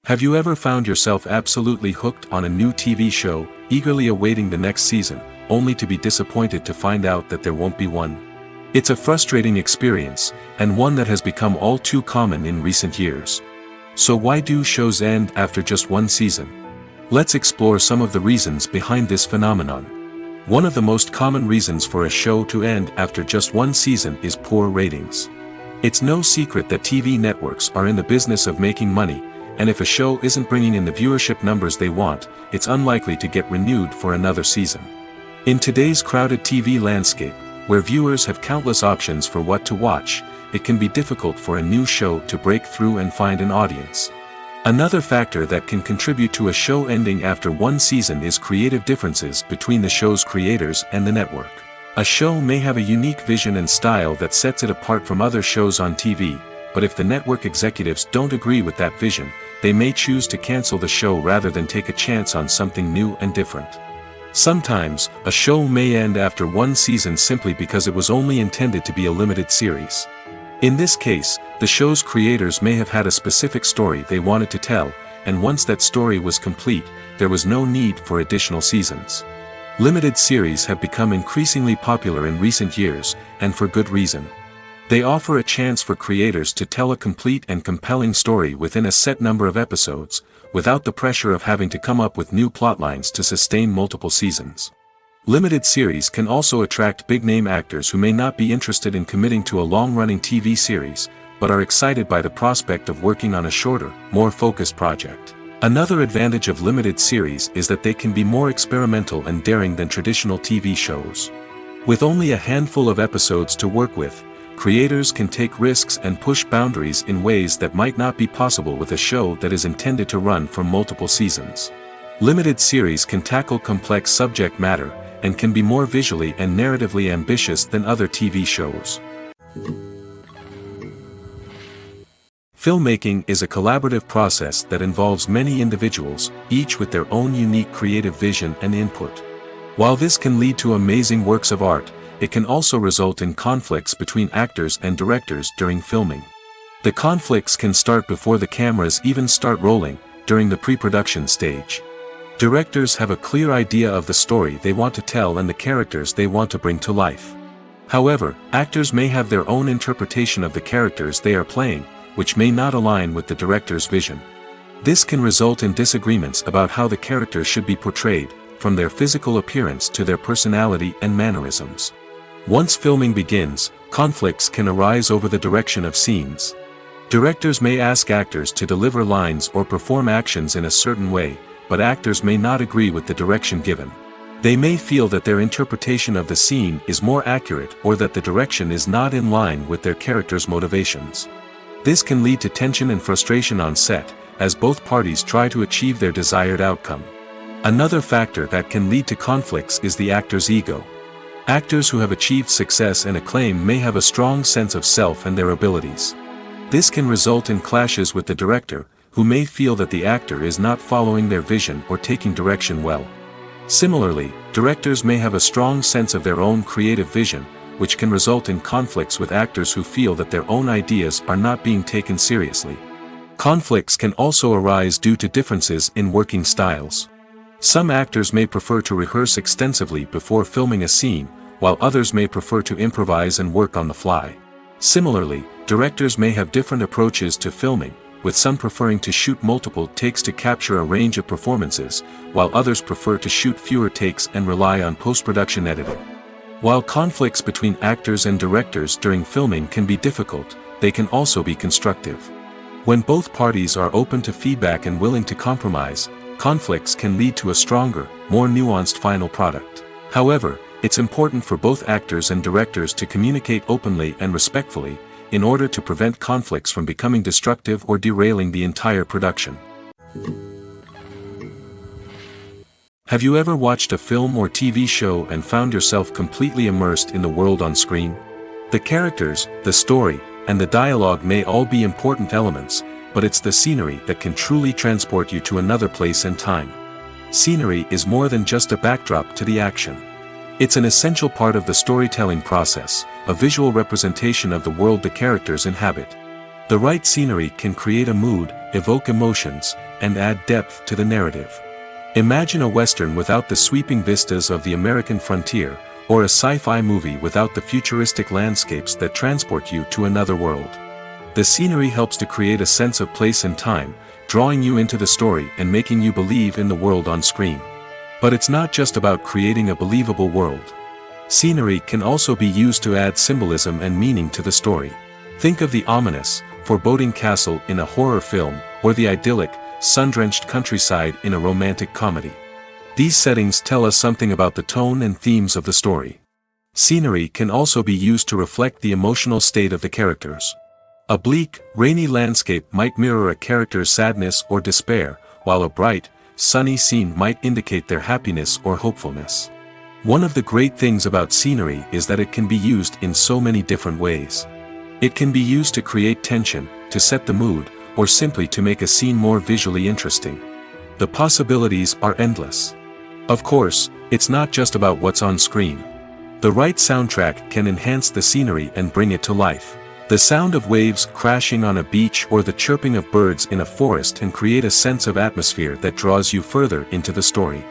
Have you ever found yourself absolutely hooked on a new TV show, eagerly awaiting the next season, only to be disappointed to find out that there won't be one? It's a frustrating experience, and one that has become all too common in recent years. So why do shows end after just one season? Let's explore some of the reasons behind this phenomenon. One of the most common reasons for a show to end after just one season is poor ratings. It's no secret that TV networks are in the business of making money, and if a show isn't bringing in the viewership numbers they want, it's unlikely to get renewed for another season. In today's crowded TV landscape, where viewers have countless options for what to watch, it can be difficult for a new show to break through and find an audience. Another factor that can contribute to a show ending after one season is creative differences between the show's creators and the network. A show may have a unique vision and style that sets it apart from other shows on TV, but if the network executives don't agree with that vision, they may choose to cancel the show rather than take a chance on something new and different. Sometimes, a show may end after one season simply because it was only intended to be a limited series. In this case, the show's creators may have had a specific story they wanted to tell, and once that story was complete, there was no need for additional seasons. Limited series have become increasingly popular in recent years, and for good reason. They offer a chance for creators to tell a complete and compelling story within a set number of episodes, without the pressure of having to come up with new plotlines to sustain multiple seasons. Limited series can also attract big-name actors who may not be interested in committing to a long-running TV series, but are excited by the prospect of working on a shorter, more focused project. Another advantage of limited series is that they can be more experimental and daring than traditional TV shows. With only a handful of episodes to work with, creators can take risks and push boundaries in ways that might not be possible with a show that is intended to run for multiple seasons. Limited series can tackle complex subject matter, and can be more visually and narratively ambitious than other TV shows. Filmmaking is a collaborative process that involves many individuals, each with their own unique creative vision and input. While this can lead to amazing works of art, it can also result in conflicts between actors and directors during filming. The conflicts can start before the cameras even start rolling, during the pre-production stage. Directors have a clear idea of the story they want to tell and the characters they want to bring to life. However, actors may have their own interpretation of the characters they are playing, which may not align with the director's vision. This can result in disagreements about how the characters should be portrayed, from their physical appearance to their personality and mannerisms. Once filming begins, conflicts can arise over the direction of scenes. Directors may ask actors to deliver lines or perform actions in a certain way, but actors may not agree with the direction given. They may feel that their interpretation of the scene is more accurate or that the direction is not in line with their character's motivations. This can lead to tension and frustration on set, as both parties try to achieve their desired outcome. Another factor that can lead to conflicts is the actor's ego. Actors who have achieved success and acclaim may have a strong sense of self and their abilities. This can result in clashes with the director, who may feel that the actor is not following their vision or taking direction well. Similarly, directors may have a strong sense of their own creative vision, which can result in conflicts with actors who feel that their own ideas are not being taken seriously. Conflicts can also arise due to differences in working styles. Some actors may prefer to rehearse extensively before filming a scene, while others may prefer to improvise and work on the fly. Similarly, directors may have different approaches to filming, with some preferring to shoot multiple takes to capture a range of performances, while others prefer to shoot fewer takes and rely on post-production editing. While conflicts between actors and directors during filming can be difficult, they can also be constructive. When both parties are open to feedback and willing to compromise, conflicts can lead to a stronger, more nuanced final product. However, it's important for both actors and directors to communicate openly and respectfully, in order to prevent conflicts from becoming destructive or derailing the entire production. Have you ever watched a film or TV show and found yourself completely immersed in the world on screen? The characters, the story, and the dialogue may all be important elements, but it's the scenery that can truly transport you to another place and time. Scenery is more than just a backdrop to the action. It's an essential part of the storytelling process, a visual representation of the world the characters inhabit. The right scenery can create a mood, evoke emotions, and add depth to the narrative. Imagine a Western without the sweeping vistas of the American frontier, or a sci-fi movie without the futuristic landscapes that transport you to another world. The scenery helps to create a sense of place and time, drawing you into the story and making you believe in the world on screen. But it's not just about creating a believable world. Scenery can also be used to add symbolism and meaning to the story. Think of the ominous, foreboding castle in a horror film, or the idyllic, sun-drenched countryside in a romantic comedy. These settings tell us something about the tone and themes of the story. Scenery can also be used to reflect the emotional state of the characters. A bleak, rainy landscape might mirror a character's sadness or despair, while a bright, sunny scene might indicate their happiness or hopefulness. One of the great things about scenery is that it can be used in so many different ways. It can be used to create tension, to set the mood, or simply to make a scene more visually interesting. The possibilities are endless. Of course, it's not just about what's on screen. The right soundtrack can enhance the scenery and bring it to life. The sound of waves crashing on a beach or the chirping of birds in a forest can create a sense of atmosphere that draws you further into the story.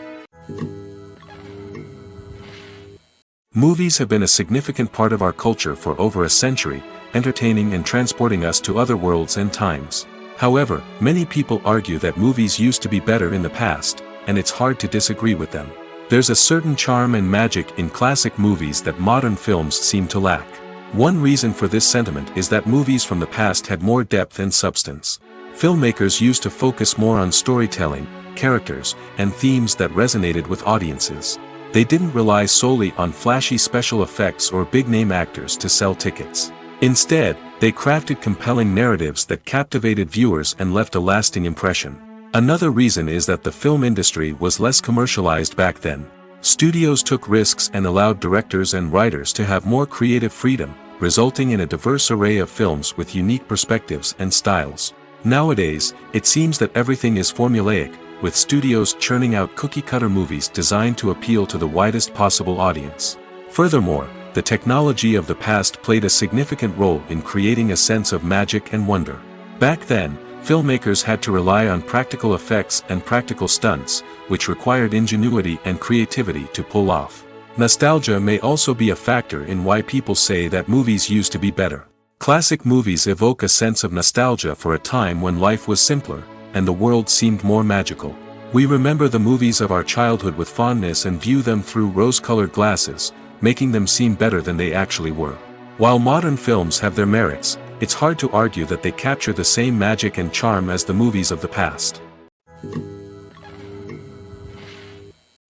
Movies have been a significant part of our culture for over a century, entertaining and transporting us to other worlds and times. However, many people argue that movies used to be better in the past, and it's hard to disagree with them. There's a certain charm and magic in classic movies that modern films seem to lack. One reason for this sentiment is that movies from the past had more depth and substance. Filmmakers used to focus more on storytelling, characters, and themes that resonated with audiences. They didn't rely solely on flashy special effects or big-name actors to sell tickets. Instead, they crafted compelling narratives that captivated viewers and left a lasting impression. Another reason is that the film industry was less commercialized back then. Studios took risks and allowed directors and writers to have more creative freedom, resulting in a diverse array of films with unique perspectives and styles. Nowadays, it seems that everything is formulaic, with studios churning out cookie-cutter movies designed to appeal to the widest possible audience. Furthermore, the technology of the past played a significant role in creating a sense of magic and wonder. Back then, filmmakers had to rely on practical effects and practical stunts, which required ingenuity and creativity to pull off. Nostalgia may also be a factor in why people say that movies used to be better. Classic movies evoke a sense of nostalgia for a time when life was simpler, and the world seemed more magical. We remember the movies of our childhood with fondness and view them through rose-colored glasses, making them seem better than they actually were. While modern films have their merits, it's hard to argue that they capture the same magic and charm as the movies of the past.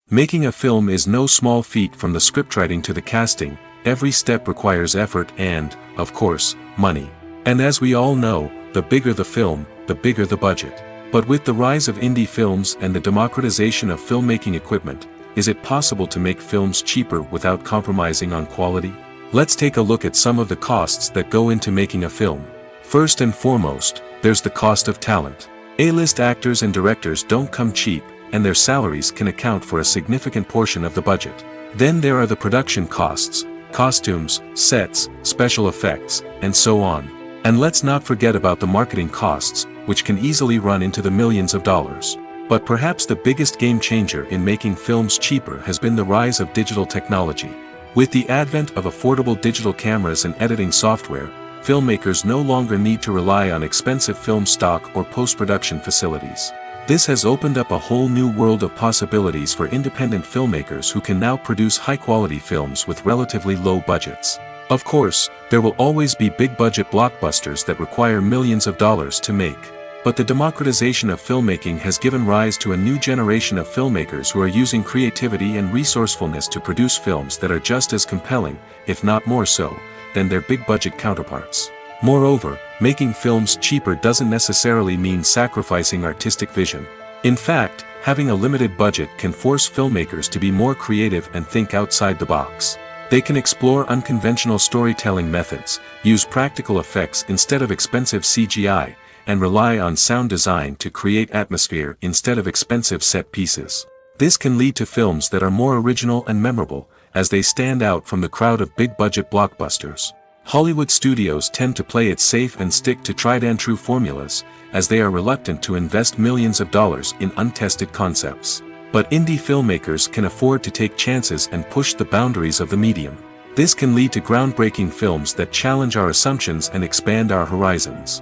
Making a film is no small feat. From the scriptwriting to the casting, every step requires effort and, of course, money. And as we all know, the bigger the film, the bigger the budget. But with the rise of indie films and the democratization of filmmaking equipment, is it possible to make films cheaper without compromising on quality? Let's take a look at some of the costs that go into making a film. First and foremost, there's the cost of talent. A-list actors and directors don't come cheap, and their salaries can account for a significant portion of the budget. Then there are the production costs, costumes, sets, special effects, and so on. And let's not forget about the marketing costs, which can easily run into the millions of dollars. But perhaps the biggest game changer in making films cheaper has been the rise of digital technology. With the advent of affordable digital cameras and editing software, filmmakers no longer need to rely on expensive film stock or post-production facilities. This has opened up a whole new world of possibilities for independent filmmakers who can now produce high-quality films with relatively low budgets. Of course, there will always be big-budget blockbusters that require millions of dollars to make. But the democratization of filmmaking has given rise to a new generation of filmmakers who are using creativity and resourcefulness to produce films that are just as compelling, if not more so, than their big-budget counterparts. Moreover, making films cheaper doesn't necessarily mean sacrificing artistic vision. In fact, having a limited budget can force filmmakers to be more creative and think outside the box. They can explore unconventional storytelling methods, use practical effects instead of expensive CGI, and rely on sound design to create atmosphere instead of expensive set pieces. This can lead to films that are more original and memorable, as they stand out from the crowd of big-budget blockbusters. Hollywood studios tend to play it safe and stick to tried-and-true formulas, as they are reluctant to invest millions of dollars in untested concepts. But indie filmmakers can afford to take chances and push the boundaries of the medium. This can lead to groundbreaking films that challenge our assumptions and expand our horizons.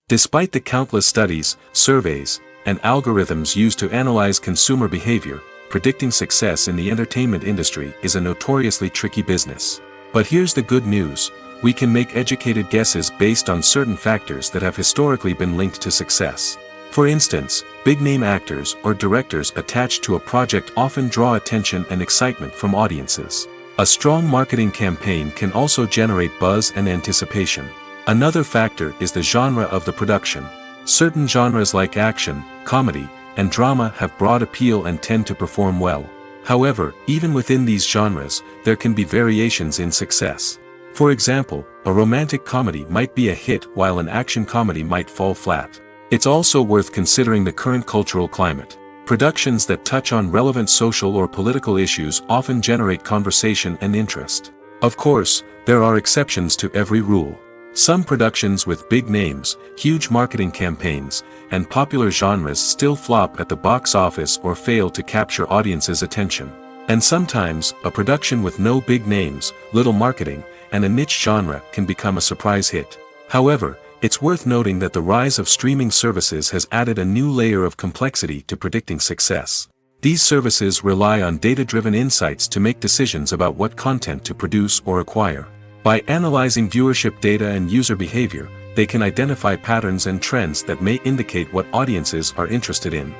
Despite the countless studies, surveys, and algorithms used to analyze consumer behavior, predicting success in the entertainment industry is a notoriously tricky business. But here's the good news: we can make educated guesses based on certain factors that have historically been linked to success. For instance, big-name actors or directors attached to a project often draw attention and excitement from audiences. A strong marketing campaign can also generate buzz and anticipation. Another factor is the genre of the production. Certain genres like action, comedy, and drama have broad appeal and tend to perform well. However, even within these genres, there can be variations in success. For example, a romantic comedy might be a hit while an action comedy might fall flat. It's also worth considering the current cultural climate. Productions that touch on relevant social or political issues often generate conversation and interest. Of course, there are exceptions to every rule. Some productions with big names, huge marketing campaigns, and popular genres still flop at the box office or fail to capture audiences' attention. And sometimes, a production with no big names, little marketing, and a niche genre can become a surprise hit. However, it's worth noting that the rise of streaming services has added a new layer of complexity to predicting success. These services rely on data-driven insights to make decisions about what content to produce or acquire. By analyzing viewership data and user behavior, they can identify patterns and trends that may indicate what audiences are interested in.